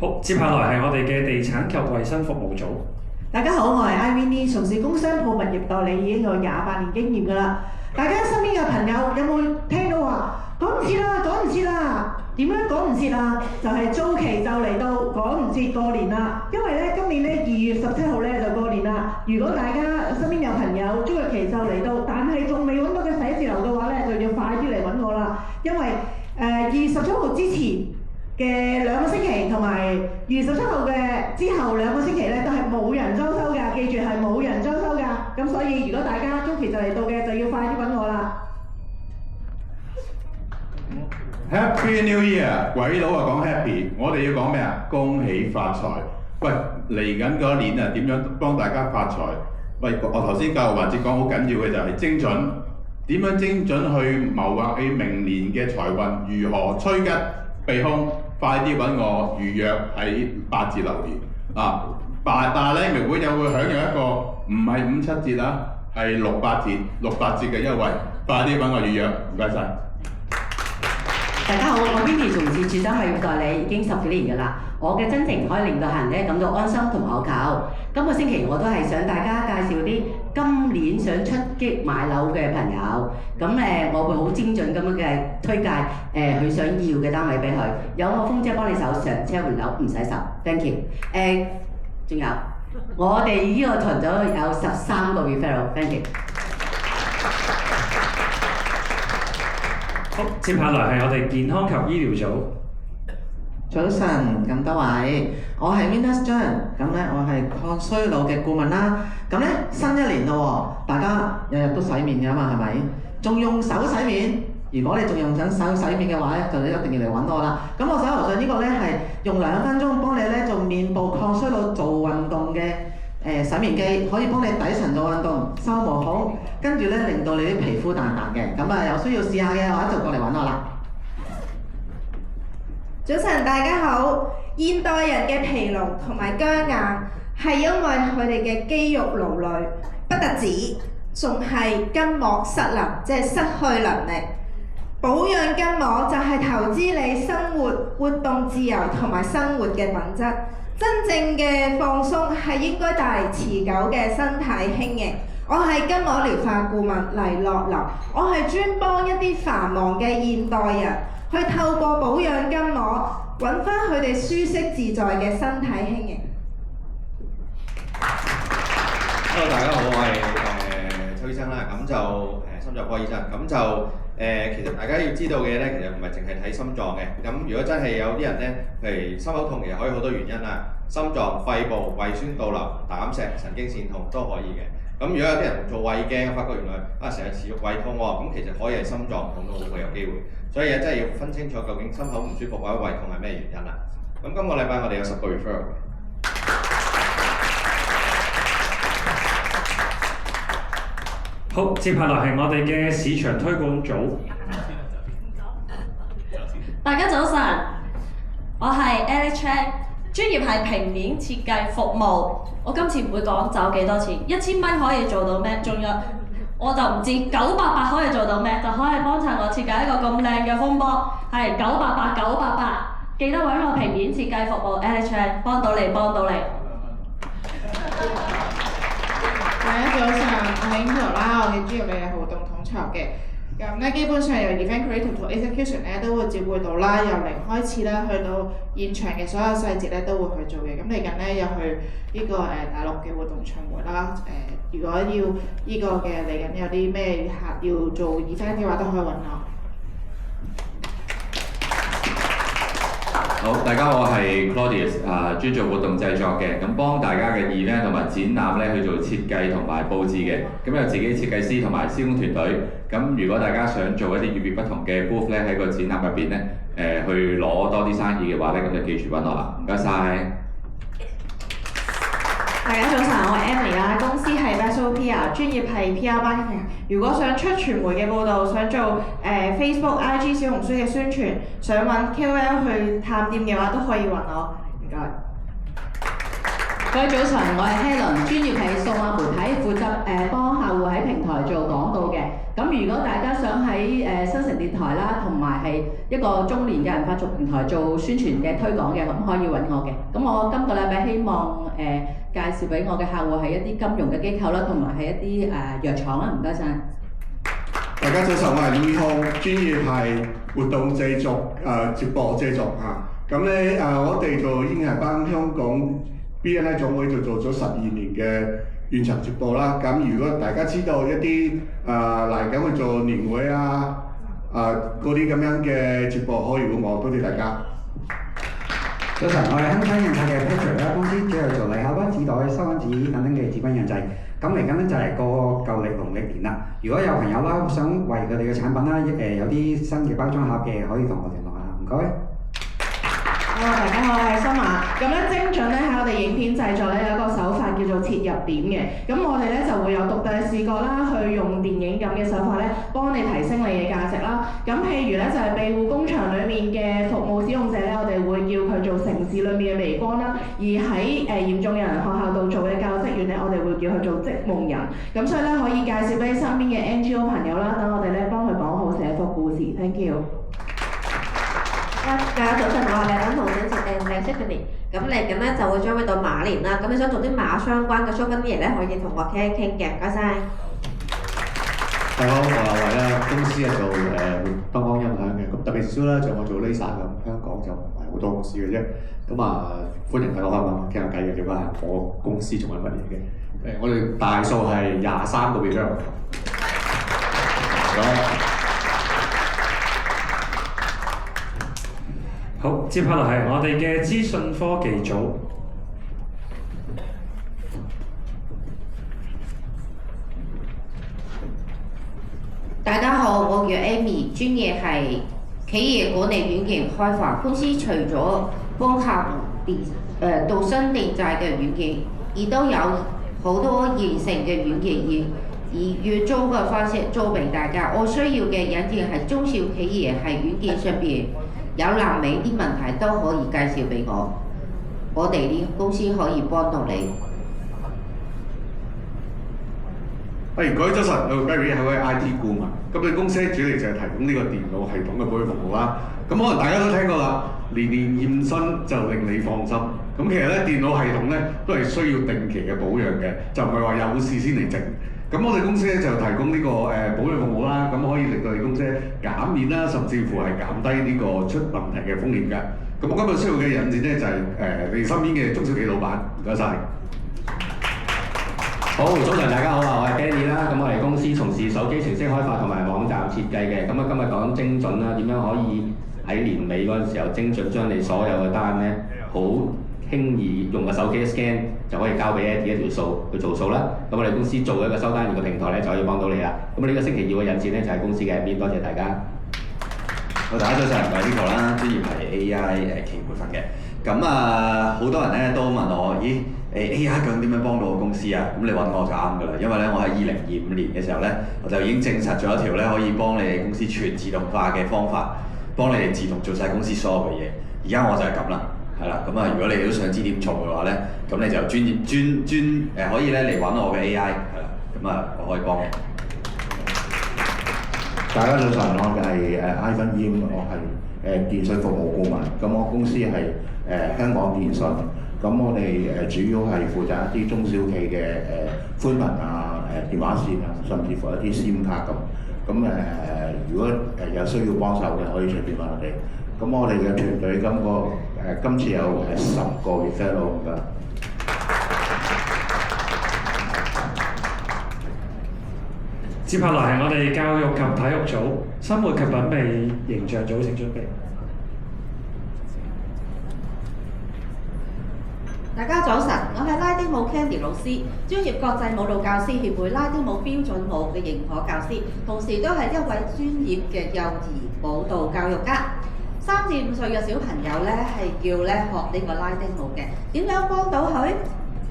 好，接下來係我哋嘅地產及衛生服務組。大家好，我係 Ivy， 從事工商鋪物業代理已經有28年經驗㗎啦。大家身邊嘅朋友有冇聽到話趕唔切啦，趕唔切啦？點樣趕唔切啊？就係租期就嚟到，趕唔切過年啦。因為咧今年咧2月17號咧就過年啦。如果大家身邊有朋友租約期就嚟到，但係仲未揾到嘅寫字樓嘅話咧，就要快啲嚟揾我啦。因為2月17號之前嘅2個星期同埋2月17號嘅之後2個星期咧都係冇人裝修㗎，記住係冇人裝修㗎。咁所以如果大家租期就嚟到嘅，就要快啲揾我啦。Happy New Year！ 鬼佬啊講 Happy， 我哋要講咩啊？恭喜發財！喂，嚟緊嗰一年啊，點樣幫大家發財？喂，我頭先教育環節講好緊要嘅就係精準，點樣精準去謀劃你明年嘅財運，如何趨吉避凶？快啲揾我預約喺8字留言啊！但係咧，明會又會享有一個唔係5、7折啊，係6、8折嘅優惠，快啲揾我預約，唔該晒。大家好，我 Vicky 從事住商物業代理已經10幾年㗎啦。我嘅真誠可以令到客人咧感到安心同可靠。今個星期我都係想大家介紹啲今年想出擊買樓嘅朋友。咁我會好精準咁樣嘅推介佢想要嘅單位俾佢。有我峰姐幫你手上車換樓唔使愁 ，thank you。仲有我哋呢個團隊有13個 referral，thank you。好，接下來係我哋健康及醫療組。早晨，咁多位，我係 Venus 張，咁咧我係抗衰老嘅顧問啦。咁咧新一年咯喎，大家日日都洗面㗎嘛，係咪？仲用手洗面？如果你仲用緊手洗面嘅話咧，就你一定要嚟揾我啦。咁我手頭上呢個咧係用2分鐘幫你咧做面部抗衰老做運動嘅洗面機，可以幫你底層做運動，收毛孔，跟住咧令到你啲皮膚彈彈嘅。咁啊有需要試下嘅話就過嚟揾我啦。早晨，大家好。現代人嘅疲勞同埋僵硬係因為佢哋嘅肌肉勞累，不特止，仲係筋膜失能，即係失去能力。保養筋膜就係投資你生活活動自由同埋生活嘅品質。真正嘅放鬆係應該帶嚟持久嘅身體輕盈。我係筋膜療法顧問黎樂琳，我係專幫一啲繁忙嘅現代人去透過保養筋膜揾翻佢哋舒適自在嘅身體輕盈。Hello， 大家好，我係邱醫生啦，咁就心臟科醫生，咁就其實大家要知道嘅咧，其實唔係淨係睇心臟嘅，咁如果真係有啲人咧，譬如心口痛，其實可以好多原因啦，心臟、肺部、胃酸倒流、膽石、神經線痛都可以嘅。咁如果有啲人做胃鏡，發覺原來成日持續胃痛喎，咁其實可以係心臟痛都好有機會。所以真係要分清楚究竟心口唔舒服或者胃痛係咩原因啦。咁今個禮拜我哋有10個 referral。好，接下來係我哋嘅市場推廣組。大家早晨，我係 Alex Chan， 專業係平面設計服務。我今次唔會講走幾多錢，1000蚊可以做到咩？仲有我就唔知988可以做到咩，就可以幫襯我設計一個咁靚嘅風波，係988，記得揾我平面設計服務 Alex Chan， 幫到你，幫到你。大家早晨，我係 Angel 啦，我嘅專業你係活動統籌嘅。咁咧基本上由 event creative 同 execution 咧都會照顧到啦，由零開始啦，去到現場嘅所有細節咧都會去做嘅。咁嚟緊咧又去呢個大陸嘅活動巡迴啦。如果要呢個嘅嚟緊有啲咩客要做 event 嘅話，都可以揾我。好，大家好，我係 Claudius， 專做活動製作嘅，咁幫大家嘅 event 同埋展覽咧去做設計同埋佈置嘅，咁有自己設計師同埋施工團隊。咁如果大家想做一啲與別不同嘅 booth 咧喺個展覽入邊咧，去攞多啲生意嘅話咧，咁就記住揾我啦。唔該晒。大家早晨，我係 Emily 啦，公司係 Vessel PR， 專業係 PR marketing。如果想出傳媒嘅報導，想做Facebook、IG、小紅書嘅宣傳，想揾 KOL 去探店嘅話，都可以揾我。唔該。各位早晨，我係 Helen， 專業係數碼媒體，負責幫客戶喺平台做廣告嘅。咁如果大家想喺新城電台啦，同埋係一個中年嘅人發族平台做宣傳嘅推廣嘅，咁可以揾我嘅。咁我今個禮拜希望介紹俾我嘅客戶係一啲金融嘅機構啦，同埋係一啲藥廠啦。唔該晒。大家早晨，我係 Louis Hong， 專業係活動製作直播製作嚇。咁咧我哋就已經係幫香港 BNI 總會就做咗12年嘅現場直播啦。咁如果大家知道一啲嚟緊去做年會嗰啲咁樣嘅直播，可以揾我。多謝大家。早晨，我係香港印刷嘅 Patrick 啦，公司主要做禮盒啦、紙袋、收銀紙等等嘅紙品印製。咁嚟緊咧就係個舊歷農曆年啦。如果有朋友啦想為佢哋嘅產品啦有啲新嘅包裝盒嘅，可以同我聯絡下。唔該。大家好，我係森馬。咁咧精準咧喺我哋影片製作咧有一個手法叫做切入點嘅。咁我哋咧就會有獨特嘅視覺啦，去用電影咁嘅手法咧幫你提升你嘅價值啦。咁譬如咧就係庇護工場裡面嘅服務使用者咧，我哋會叫佢做城市裡面嘅微光啦。而喺嚴重人學校度做嘅教職員咧，我哋會叫佢做織夢人。咁所以咧可以介紹俾身邊嘅 NGO 朋友啦，等我哋咧幫佢講好寫幅故事。Thank you。大家早晨，我係靚同靚色嘅年，咁嚟緊咧就會將會到馬年啦。咁你想做啲馬相關嘅 souvenir 咧，可以同我傾一傾嘅，唔該晒。大家好，我係偉啦，公司係做燈光音響嘅，咁特別少啦，就我做 laser 咁，香港就唔係好多公司嘅啫。咁歡迎喺我香港傾下偈嘅，了解下我公司做緊乜嘢嘅。我哋大數係23個 billion。好，接下來係我哋嘅資訊科技組。大家好，我叫 Amy， 專業係企業管理軟件開發。公司除咗幫客戶度身訂製嘅軟件，亦都有好多現成嘅軟件以月租嘅方式租俾大家。我需要嘅軟件係中小企業喺軟件上邊有難明啲問題都可以介紹俾我哋啲公司可以幫到你。各位早晨，我係 Barry， 係位 IT 顧問。咁你公司主力就係提供呢個電腦系統嘅保養服務啦。咁可能大家都聽過啦，年年驗身就令你放心。咁其實咧電腦系統咧都係需要定期嘅保養嘅，就唔係話有事先嚟整。咁我哋公司咧就提供呢個保養服務啦，咁可以令到你公司減免啦，甚至乎係減低呢個出問題嘅風險㗎。咁我今日需要嘅引薦咧就係你身邊嘅中小企老闆，唔該晒。好，早晨大家好啊，我係 Danny 啦，咁我哋公司從事手機程式開發同埋網站設計嘅，咁今日講精準啦，點樣可以喺年尾嗰陣時候精準將你所有嘅單咧，好輕易用個手機 scan 就可以交俾 Eddie 一條數去做數啦。咁我哋公司做一個收單員嘅平台咧，就可以幫到你啦。咁呢個星期要嘅引薦咧就係公司嘅面，多謝大家。大家早晨，我係 Nico 啦，專業係 AI 企業培訓嘅。咁好多人咧都問我，咦AI 究竟點樣幫到我公司啊？咁你揾我就啱㗎啦，因為咧我喺2025年嘅時候咧，我就已經證實咗一條咧可以幫你哋公司全自動化嘅方法，幫你哋自動做晒公司所有嘅嘢。而家我就係咁啦，係啦。咁如果你哋都想知點做嘅話咧，咁你就可以咧嚟揾我嘅 AI，係啦。我可以幫你。大家早晨，我係Ivan Yim， 我係電信服務顧問。咁我公司係香港電信。咁我哋主要係負責一啲中小企嘅寬頻啊、電話線啊，甚至乎一啲 SIM 卡咁。咁如果有需要幫手嘅，可以隨便揾我哋。咁我哋嘅團隊今次有10個 referral 㗎。接下來係我哋教育及體育組、生活及品味形象組，請準備。大家早晨，我係拉丁舞 Candy 老師，專業國際舞蹈教師協會拉丁舞標準舞嘅認可教師，同時都係一位專業嘅幼兒舞蹈教育家。3至5歲嘅小朋友咧係叫咧學呢個拉丁舞嘅，點樣幫到佢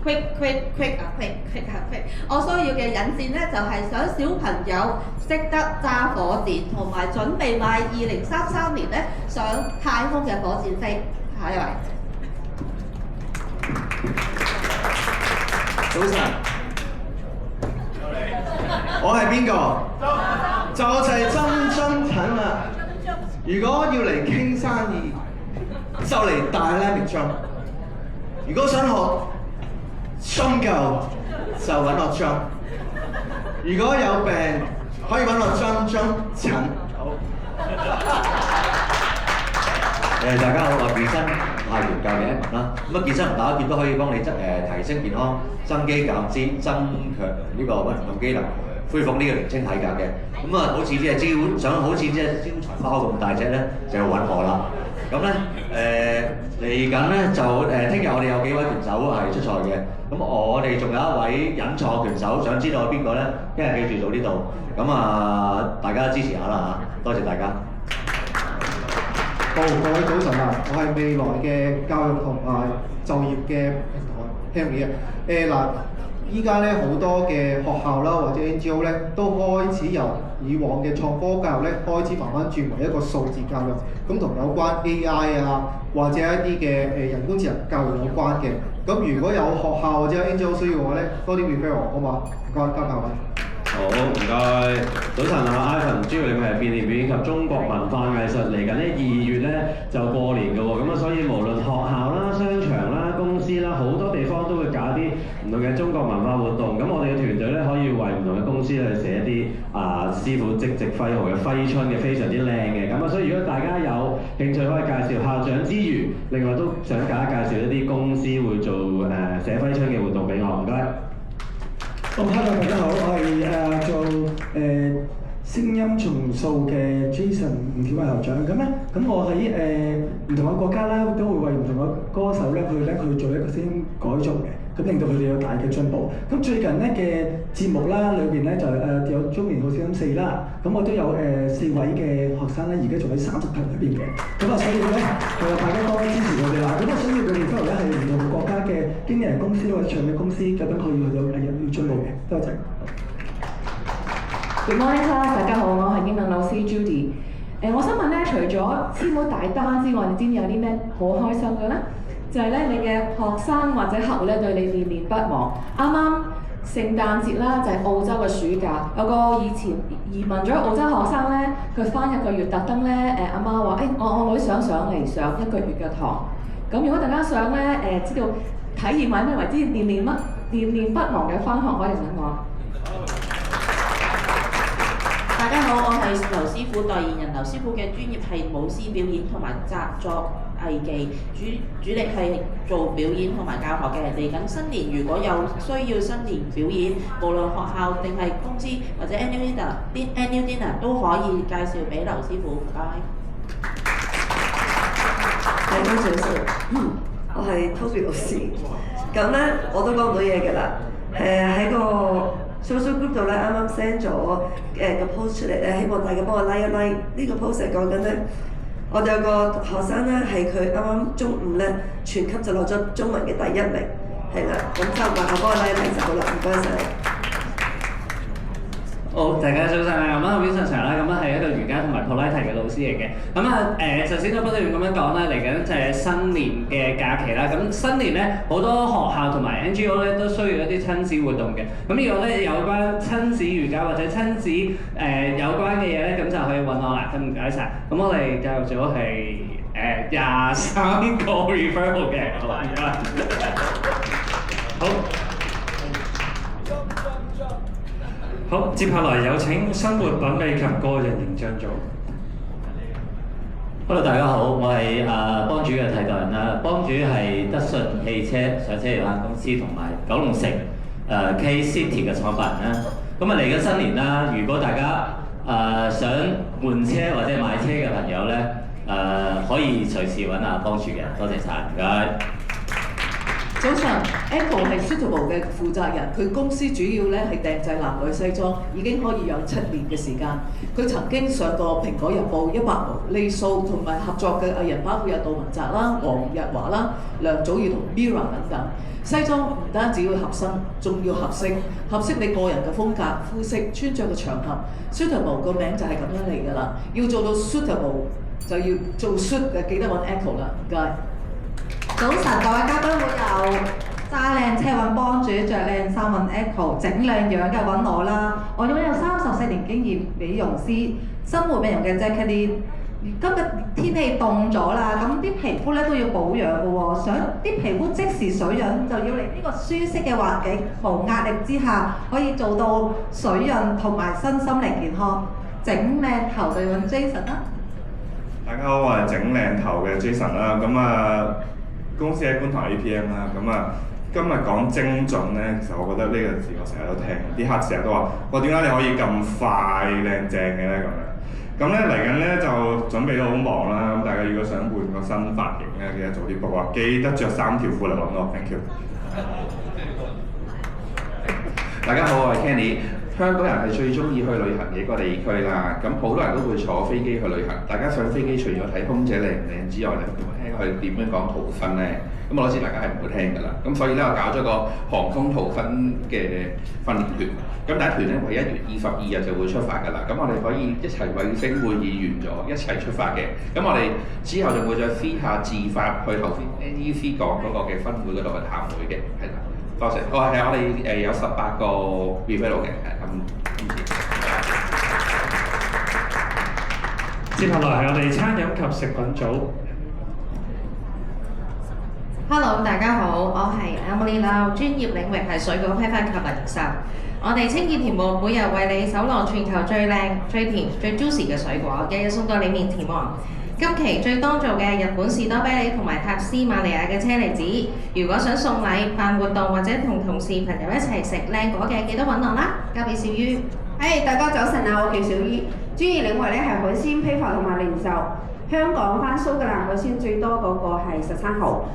？quick 啊 quick 啊 quick！ 我需要嘅引薦咧就係想小朋友識得揸火箭，同埋準備買2033年咧上太空嘅火箭飛。下一位。早晨，我係邊個？就係曾陳啦。如果要嚟傾生意，就嚟大 Lemon Jump。如果想學深究，就揾我 Jump。如果有病，可以揾我Jump陳。好。大家好，我係健身派員教嘅 Evan 啦。咁啊，健身唔打拳都可以幫你提升健康、增肌減脂、增強呢個運動機能、恢復呢個年青體格嘅。咁啊，好似啲想好似啲招財貓咁大隻咧，就要揾我啦。咁咧嚟緊咧就聽日我哋有幾位拳手係出賽嘅。咁我哋仲有一位隱藏拳手，想知道係邊個咧？聽日記住到呢度。咁啊，大家支持下啦嚇，多謝大家。好，各位早晨啊！我係未來嘅教育同埋就業嘅平台 Henry 啊。依家咧好多嘅學校啦或者 NGO 咧都開始由以往嘅創科教育咧開始慢慢轉為一個數字教育，咁同有關 AI 啊或者一啲嘅人工智能教育有關嘅。咁如果有學校或者 NGO 需要嘅話咧，多啲 refer 我好嘛？唔該，交教位。好，唔該。早晨啊 ，Ivan， 主要你係便利表演及中國文化藝術嚟緊呢2月咧就過年嘅喎，咁啊所以無論學校啦、商場啦、公司啦，好多地方都會搞啲唔同嘅中國文化活動。咁我哋嘅團隊咧可以為唔同嘅公司去寫一啲師傅即席揮毫嘅揮春嘅非常之靚嘅。咁啊，所以如果大家有興趣可以介紹校長之餘，另外都想介紹一啲公司會做寫揮春嘅活動俾我，唔該。hello 大家好，我係做聲音重塑嘅 Jason 吳曉偉校長。咁我喺唔同嘅國家啦，都會為唔同嘅歌手咧去做一個聲音改造嘅，咁令到佢哋有大嘅進步。咁最近咧嘅節目啦，裏邊咧就有中年好聲音4啦，咁我都有4位嘅學生咧，而家仲喺30強裏邊嘅。咁啊，所以咧大家多支持佢哋啦。咁我想要佢哋之後咧係唔同國家嘅經紀人公司或者唱片公司，咁可以去到要進步嘅。多謝。Good morning class， 大家好，我係英文老師 Judy。我想問咧，除咗簽到大單之外，你知唔知有啲咩好開心嘅咧？就係咧，你嘅學生或者客戶咧對你念念不忘。啱啱聖誕節啦，就係澳洲嘅暑假，有個以前移民咗澳洲學生咧，佢翻1個月，特登咧阿媽話：我女想上嚟上1個月嘅堂。咁如果大家想咧知道體驗係咩為之念念不忘嘅翻學，可以揾我。大家好，我係劉師傅代言人。劉師傅嘅專業係舞獅表演同埋紮作藝技，主力係做表演同埋教學嘅。嚟緊新年如果有需要新年表演，無論學校定係公司或者 annual dinner 都可以介紹俾劉師傅。唔該。大家早晨，我係 Toby 老師。咁咧我都講唔到嘢㗎啦。喺個social group 度咧，啱啱 send 咗個 post 出嚟咧，希望大家幫我 like 一 like。呢個 post 係講緊咧，我哋有個學生咧係佢啱啱中午咧全級就攞咗中文嘅第1名，係啦，咁就麻煩幫我 like 一 like 就好啦，唔該晒。好，大家早晨啊！咁啊，我邊上場啦，咁啊係一個瑜伽同埋普拉提嘅老師嚟嘅。咁啊頭先都不斷咁樣講啦，嚟緊就係新年嘅假期啦。咁新年咧，好多學校同埋 NGO 咧都需要一啲親子活動嘅。咁如果咧有關親子瑜伽或者親子有關嘅嘢咧，咁就可以揾我啦。咁唔該晒。咁我哋教育組係23個 referral 嘅，好唔該。好。好，接下來有請生活品味及個人形象組。Hello， 大家好，我係幫主嘅替代人啦。幫主係德信汽車上車有限公司同埋九龍城K City 嘅創辦人啦。咁啊嚟緊新年啦，如果大家想換車或者買車嘅朋友咧，可以隨時揾幫主嘅，多謝晒，唔該。早晨 ，Echo 係 Suitable 嘅負責人，佢公司主要咧係訂製男女西裝，已經可以有7年嘅時間。佢曾經上過《蘋果日報》、100毛、利數同埋合作嘅藝人包括有杜汶澤啦、黃日華啦、梁祖堯同 Mirror 等等。西裝唔單止要合身，仲要合適，合適你個人嘅風格、膚色、穿着嘅場合。Suitable 個名就係咁樣嚟㗎啦，要做到 Suitable 就要做 suit 嘅，記得揾 Echo 啦，唔該。早晨，各位嘉賓會有揸靚車揾幫主，着靚衫揾 Echo， 整靚樣嘅揾我啦。我擁有34年經驗，美容師、生活美容嘅 Jacqueline。今日天氣凍咗啦，咁啲皮膚咧都要保養嘅喎。想啲皮膚即時水潤，就要嚟呢個舒適嘅環境，無壓力之下可以做到水潤同埋身心靈健康。整靚頭就揾 Jason 啦。大家好，我係整靚頭嘅 Jason 啦。咁公司喺觀塘 APM 啦。今日講精準咧，其實我覺得呢個字我成日都聽，啲客成日都話：我點解你可以咁快靚正嘅咧？咁咧嚟緊咧就準備到好忙啦。咁大家如果想換個新髮型咧，記得早啲 book 啊！記得着3條褲嚟揾我 ，thank you。大家好，我係 Kenny。香港人係最中意去旅行嘅一個地區啦，咁好多人都會坐飛機去旅行。大家上飛機除咗睇空姐靚唔靚之外咧，有冇聽佢點樣講逃生咧？咁我都知大家係唔會聽㗎啦。咁所以咧，我搞咗個航空逃生嘅訓練團。咁第一團咧，會1月22日就會出發㗎啦。咁我哋可以一齊衛星會議完咗，一齊出發嘅。咁我哋之後仲會再私下自發去頭先 NEC 講嗰個嘅分會嗰度去探會嘅，係啦。多謝。我哋有18個 referral 嘅，係咁。接下來係我哋餐飲及食品組。Hello， 大家好，我係 Emily Lau， 專業領域係水果批發及零售。我哋清潔甜務每日為你搜羅全球最靚、最甜、最 juicy 嘅水果，日日送到你面前喎。今期最當造嘅日本士多啤梨同埋塔斯馬尼亞嘅車厘子，如果想送禮、辦活動或者同同事朋友一齊食靚果嘅，記得揾我啦。交俾小於。大家早晨啊，我叫小於，專業領域咧係海鮮批發同埋零售。香港翻蘇格蘭海鮮最多嗰個係13號，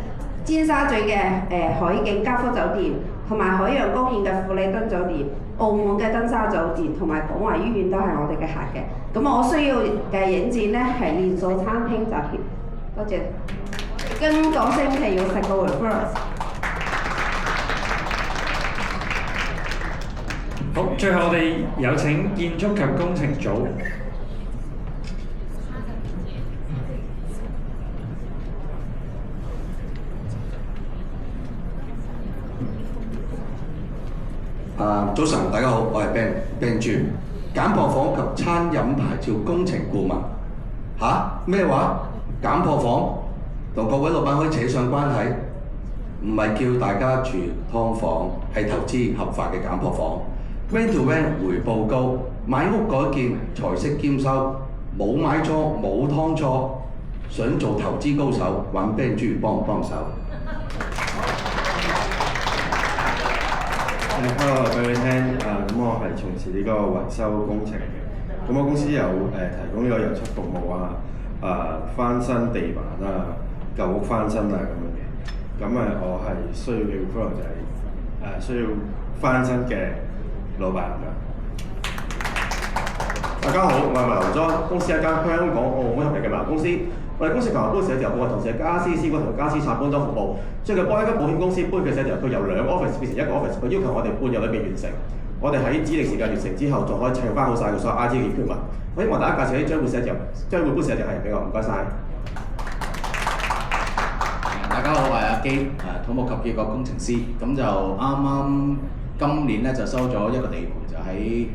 尖沙咀嘅海景嘉福酒店，同埋海洋公園嘅富利敦酒店，澳門嘅登沙酒店同埋廣華醫院都係我哋嘅客嘅。咁我需要嘅引薦咧係連鎖餐廳集團。多謝。今個星期要食個 referral。好，最後我哋有請建築及工程組。早晨，大家好，我係 Ben 朱，簡破房及餐飲牌照工程顧問。咩話？簡破房同各位老闆可以扯上關係？唔係叫大家住劏房，係投資合法嘅簡破房。Rent to rent 回報高，買屋改建財息兼收，冇買錯冇劏錯，想做投資高手揾 Ben 朱幫唔幫手？Hello， 俾你聽咁我係從事呢個維修工程嘅。咁我公司有提供呢個油漆服務翻新地板舊屋翻新咁樣嘅。咁我係需要嘅 referral 就係需要翻新嘅老闆㗎。大家好，我係物流裝公司，一間香港澳門合營嘅物流公司。我哋公司琴日搬寫字樓部嘅同事係家私師傅同家私拆搬裝服務。最近幫一間保險公司搬嘅寫字樓，佢由2個 office 變成1個 office， 佢要求我哋半日裏邊完成。我哋喺指定時間完成之後，仲可以砌翻好晒佢所有 IT 嘅 equipment。我希望大家介紹啲將會寫字樓、將會搬寫字樓係俾我，唔該晒。大家好，我係阿基，土木及結構工程師。咁就啱今年咧就收咗一個地盤，就喺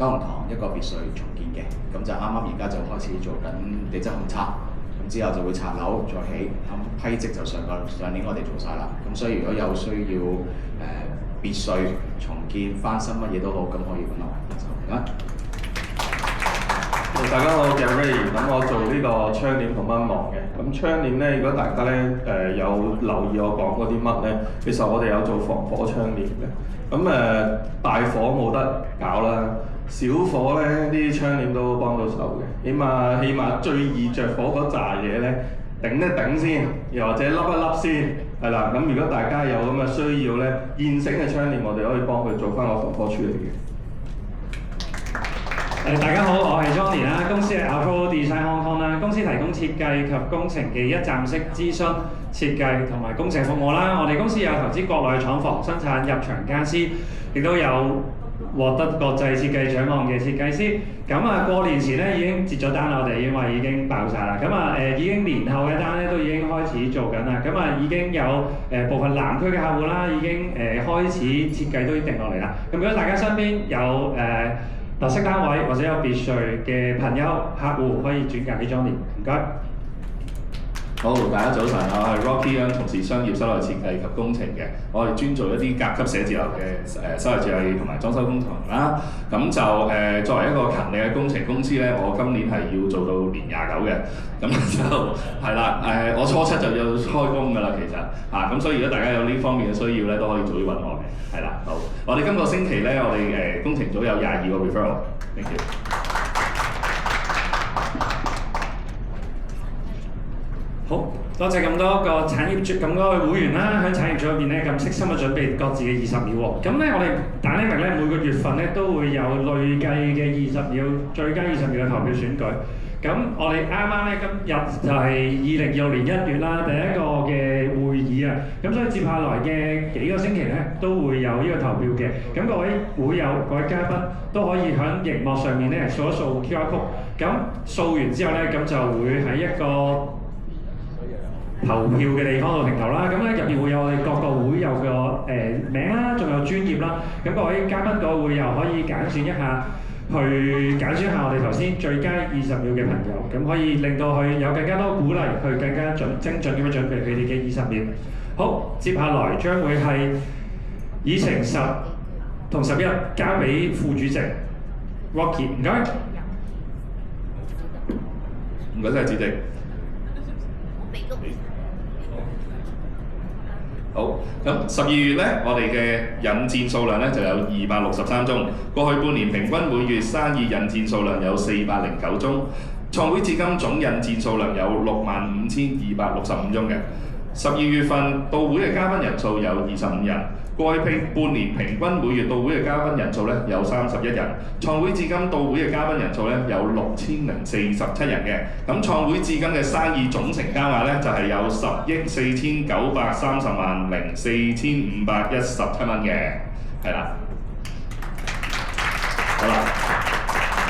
九龍塘一個別墅重建嘅。咁就啱而家就開始做緊地質勘測。之後就會拆樓再起，咁批則就上年我哋做晒啦。咁所以如果有需要別墅重建翻新乜嘢都好，咁可以揾我。大家好，我叫 Ray， 咁我做呢個窗簾同蚊網嘅。咁窗簾咧，如果大家咧有留意我講嗰啲乜咧，其實我哋有做防火窗簾嘅。咁大火冇得搞啦。小火咧，啲窗簾都幫到手嘅，起碼最易着火嗰扎嘢咧，頂一頂先，又或者笠一笠先，係啦，咁如果大家有咁嘅需要咧，現成嘅窗簾我哋可以幫佢做翻個防火處理嘅。大家好，我係 Johnny 啦，公司係 Apollo Design Hong Kong 啦，公司提供設計及工程嘅一站式諮詢、設計同埋工程服務啦。我哋公司有投資國內廠房生產入場傢俬，亦都有獲得國際設計獎項嘅設計師。咁過年前咧已經接咗單啦，我哋因為已經爆晒啦。咁已經年後嘅單咧都已經開始做緊啦。咁已經有部分南區嘅客戶啦，已經開始設計都定落嚟啦。咁如果大家身邊有特色單位或者有別墅嘅朋友、客戶可以轉介俾 Johnny， 唔該。好，大家早晨，我係 Rocky 從事商業室內設計及工程嘅，我係專做一啲甲級寫字樓嘅室內設計同埋裝修工程啦。咁就作為一個勤力嘅工程公司咧，我今年係要做到年29嘅，咁就係啦。我初7就要開工㗎啦，其實咁所以如果大家有呢方面嘅需要咧，都可以早啲揾我嘅，係啦。好，我哋今個星期咧，我哋工程組有22個 referral，thank you。好，多謝咁多個產業咁多個會員啦，喺產業組入邊咧咁悉心嘅準備各自嘅20秒喎。咁咧我哋Dynamic咧每個月份咧都會有累計嘅20秒最佳20秒嘅投票選舉。咁我哋啱啱咧今日就係2026年1月啦，第一個嘅會議啊。咁所以接下來嘅幾個星期咧都會有呢個投票嘅。咁各位會友、各位嘉賓都可以喺熒幕上面咧掃一掃 QR code。咁掃完之後咧，咁就會喺一個投票嘅地方度停留啦，咁咧入邊會有我哋各個會友嘅名啦，仲有專業啦，咁各位嘉賓個會友可以揀選一下，去揀選一下我哋頭先最佳20秒嘅朋友，咁可以令到佢有更加多鼓勵，去更加精準咁樣準備佢哋嘅20秒。好，接下來將會係議程10同11交俾副主席 Rocky， 唔該。唔該晒主席。好，咁12月咧，我哋嘅引薦數量咧就有263宗，過去半年平均每月生意引薦數量有409宗，創會至今總引薦數量有65,265宗嘅。12月份到會嘅嘉賓人數有25人，過去半年平均每月到會嘅嘉賓人數咧有31人，創會至今到會嘅嘉賓人數咧有6,047人嘅。咁創會至今嘅生意總成交額咧就係有10,430,04,517蚊嘅，係啦。好啦，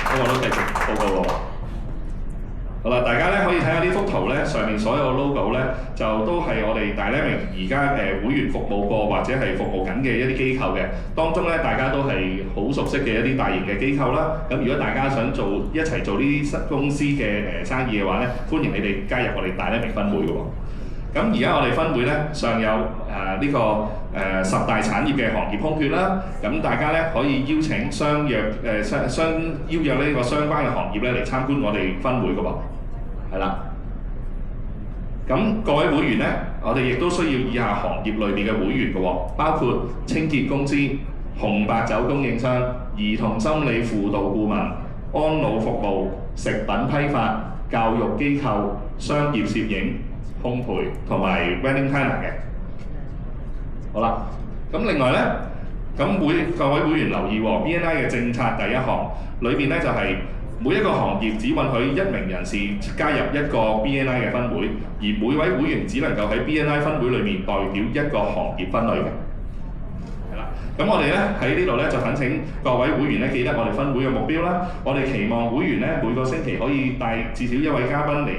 咁我都繼續報告喎。好啦，大家咧可以睇下呢幅圖咧，上面所有 logo 咧就都係我哋Dynamic而家會員服務過或者係服務緊嘅一啲機構嘅。當中咧大家都係好熟悉嘅一啲大型嘅機構啦。咁如果大家想一齊做呢啲公司嘅生意嘅話咧，歡迎你哋加入我哋Dynamic分會嘅喎。咁而家我哋分會咧上有呢個10大產業嘅行業空缺啦，咁大家咧可以邀請邀約呢個相關嘅行業咧嚟參觀我哋分會嘅喎，係啦。咁各位會員咧，我哋亦都需要以下行業類別嘅會員嘅喎，包括清潔公司、紅白酒供應商、兒童心理輔導顧問、安老服務、食品批發、教育機構、商業攝影、烘焙同埋 wedding planner 嘅。好啦，咁另外咧，各位會員留意喎 ，BNI 嘅政策第一項裏邊咧就係每一個行業只允許1名人士加入一個 BNI 嘅分會，而每位會員只能夠喺 BNI 分會裏面代表一個行業分類嘅。咁我哋咧喺呢度咧就懇請各位會員咧記得我哋分會嘅目標啦。我哋期望會員咧每個星期可以帶至少1位嘉賓嚟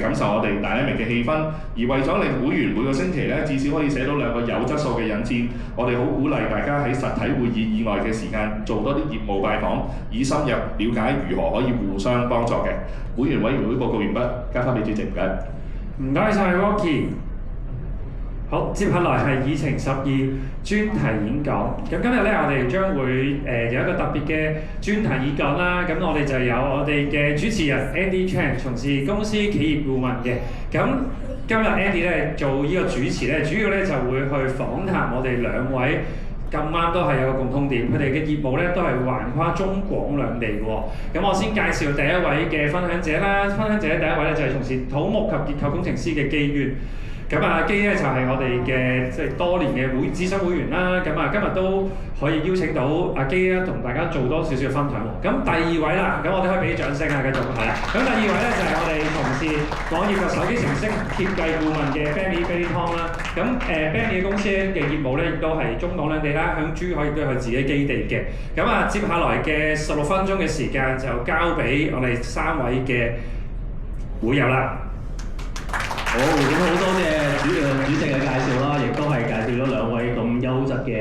感受我哋Dynamic嘅氣氛，而為咗令會員每個星期咧至少可以寫到2個有質素嘅引薦，我哋好鼓勵大家喺實體會議以外嘅時間做多啲業務拜訪，以深入了解如何可以互相幫助嘅。會員委員會報告完畢，交翻俾主席，唔該。唔該晒 Rocky。好，接下來係議程12專題演講。咁今日咧，我哋將會有一個特別嘅專題演講啦。咁我哋就有我哋嘅主持人 Andy Chan， 從事公司企業顧問嘅。咁今日 Andy 咧做呢個主持咧，主要咧就會去訪談我哋2位。咁啱都係有個共通點，佢哋嘅業務咧都係橫跨中廣兩地嘅喎。咁我先介紹第一位嘅分享者啦。分享者第一位咧就係從事土木及結構工程師嘅機緣。咁阿基咧就係我哋嘅即係多年嘅資深會員啦。咁啊今日都可以邀請到阿基咧同大家做多少少分享喎。咁第二位啦，咁我哋可以俾啲掌聲啊，繼續係啦。咁第二位咧就係我哋從事網頁嘅手機程式設計顧問嘅 Benny Tom 啦。咁Benny 嘅公司嘅業務咧亦都係中港兩地啦，響珠海亦都有佢自己基地嘅。咁啊接下來嘅16分鐘嘅時間就交俾我哋3位嘅會友啦。好，咁好多謝主席嘅介紹啦，亦都係介紹咗2位咁優質嘅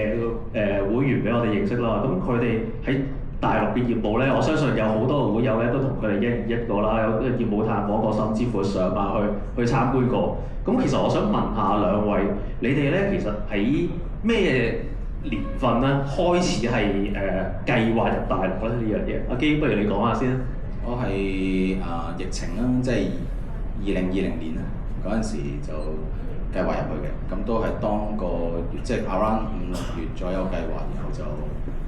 會員俾我哋認識啦。咁佢哋喺大陸嘅業務咧，我相信有好多個會友咧都同佢哋一個啦，有業務探訪過，甚至乎上馬去參觀過。咁其實我想問下2位，你哋咧其實喺咩年份咧開始係計劃入大陸咧呢樣嘢？阿基，不如你講下先。我係疫情啦，即係2020年啊。嗰陣時就計劃入去嘅，咁都係當個即係 around 5-6月左右計劃，然後就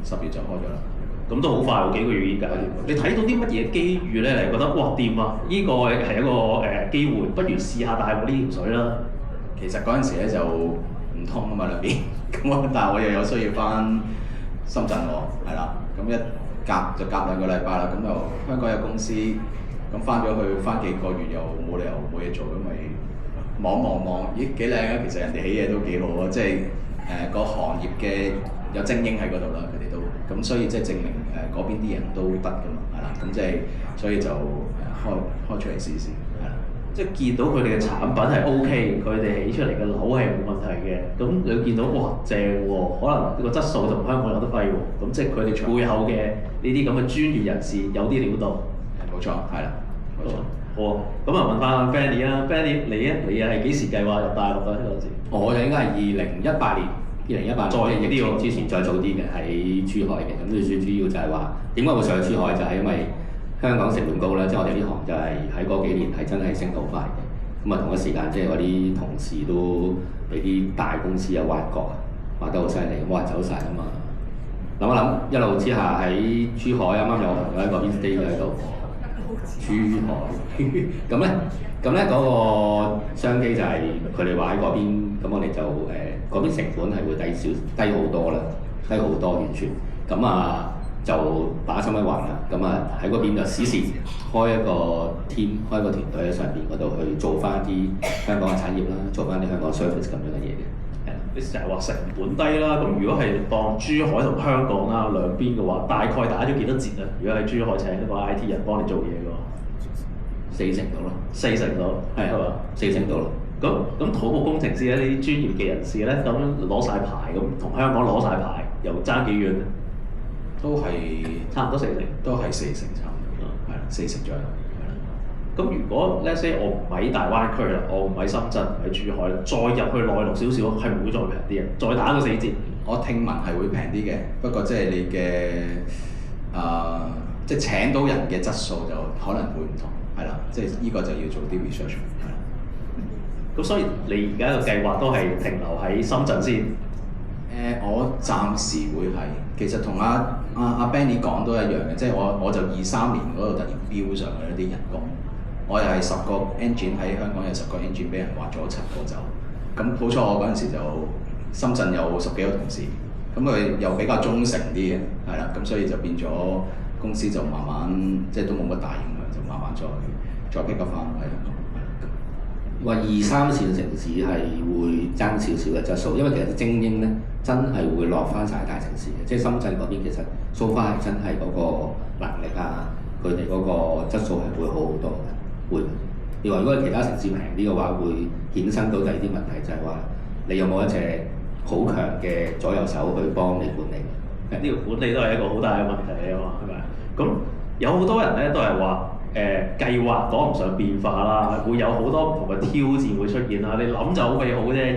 10月就開咗啦。咁都好快喎，幾個月已經搞掂。你睇到啲乜嘢機遇咧？你覺得哇掂啊！呢個係一個機會，不如試下大陸呢條水啦。其實嗰陣時咧就唔通啊嘛兩邊，咁但係我又有需要翻深圳喎，係啦，咁一夾就夾2個禮拜啦，咁就香港有公司。咁翻咗去翻幾個月又冇理由冇嘢做，因為望，咦幾靚啊！其實人哋起嘢都幾好啊，即係個行業嘅有精英喺嗰度啦，佢哋都咁，所以即係證明嗰邊啲人都得噶嘛，係啦，咁即係所以就開出嚟試試，係啦。即係見到佢哋嘅產品係 OK，佢哋起出嚟嘅樓係冇問題嘅，咁你見到哇正喎，可能個質素同香港有得揮喎，咁即係佢哋背後嘅呢啲咁嘅專業人士有啲料到。冇錯，係啦，冇錯。好啊，咁啊問翻 Benny 啊 ，Benny 你係幾時計劃入大陸啊？嗰陣時？我就應該係2018年再疫情之前再早啲嘅，喺珠海嘅。咁最主要就係話點解會上去珠海，就係因為香港成本高啦，即係我哋呢行就係喺嗰幾年係真係升好快嘅。咁啊同一時間即係我啲同事都俾啲大公司啊挖角，挖得好犀利，咁挖走晒啊嘛。諗一諗，一路之下喺珠海啱啱有朋友喺嗰邊 stay 喺度。珠海咁咧嗰個商機就係佢哋話喺嗰邊，咁我哋就嗰邊成本係會低好多啦，低好多完全。咁啊就把心一橫啦，咁啊喺嗰邊就試開一個 team， 開一個團隊喺上邊嗰度去做翻啲香港嘅產業啦，做翻啲香港 service 咁樣嘅嘢嘅。你成日話成本低啦，咁如果係當珠海同香港啦兩邊嘅話，大概打咗幾多折啊？如果喺珠海請一個 IT 人幫你做嘢嘅話，4成到咯，4成到，係嘛？4成到咯。咁土木工程師咧，呢啲專業嘅人士咧，咁攞晒牌，咁同香港攞晒牌，又爭幾遠咧？都係差唔多4成，都係4成差唔多，係啦，4成左右。咁如果 let's say 我唔喺大灣區啦，我唔喺深圳，唔喺珠海啦，再入去內陸少少，係唔會再平啲嘅，再打個4折。我聽聞係會平啲嘅，不過即係你嘅即係請到人嘅質素就可能會唔同，係啦，即係呢個就要做啲 research。咁所以你而家嘅計劃都係停留喺深圳先？我暫時會係，其實同阿 Benny 講都一樣嘅，即係我就23年嗰度突然飆上去一啲人工。我又係10個 engine 喺香港有10個 engine 俾人挖咗7個走，咁好彩我嗰陣時就深圳有10幾個同事，咁佢又比較忠誠啲嘅，係啦，咁所以就變咗公司就慢慢即係都冇乜大影響，就慢慢再 pick up 翻喺香港。話2-3線城市係會爭少少嘅質素，因為其實精英咧真係會落翻晒大城市嘅，即係深圳嗰邊其實 so far 真係嗰個能力啊，佢哋嗰個質素係會好好多嘅。會，你話如果其他城市平啲嘅話，會衍生到第二啲問題，就係話你有冇一隻好強嘅左右手去幫你管理？呢個管理都係一個好大嘅問題啊嘛，係咪？咁有好多人咧都係話計劃講唔上變化啦，會有好多唔同嘅挑戰會出現啦。你諗就好美好啫。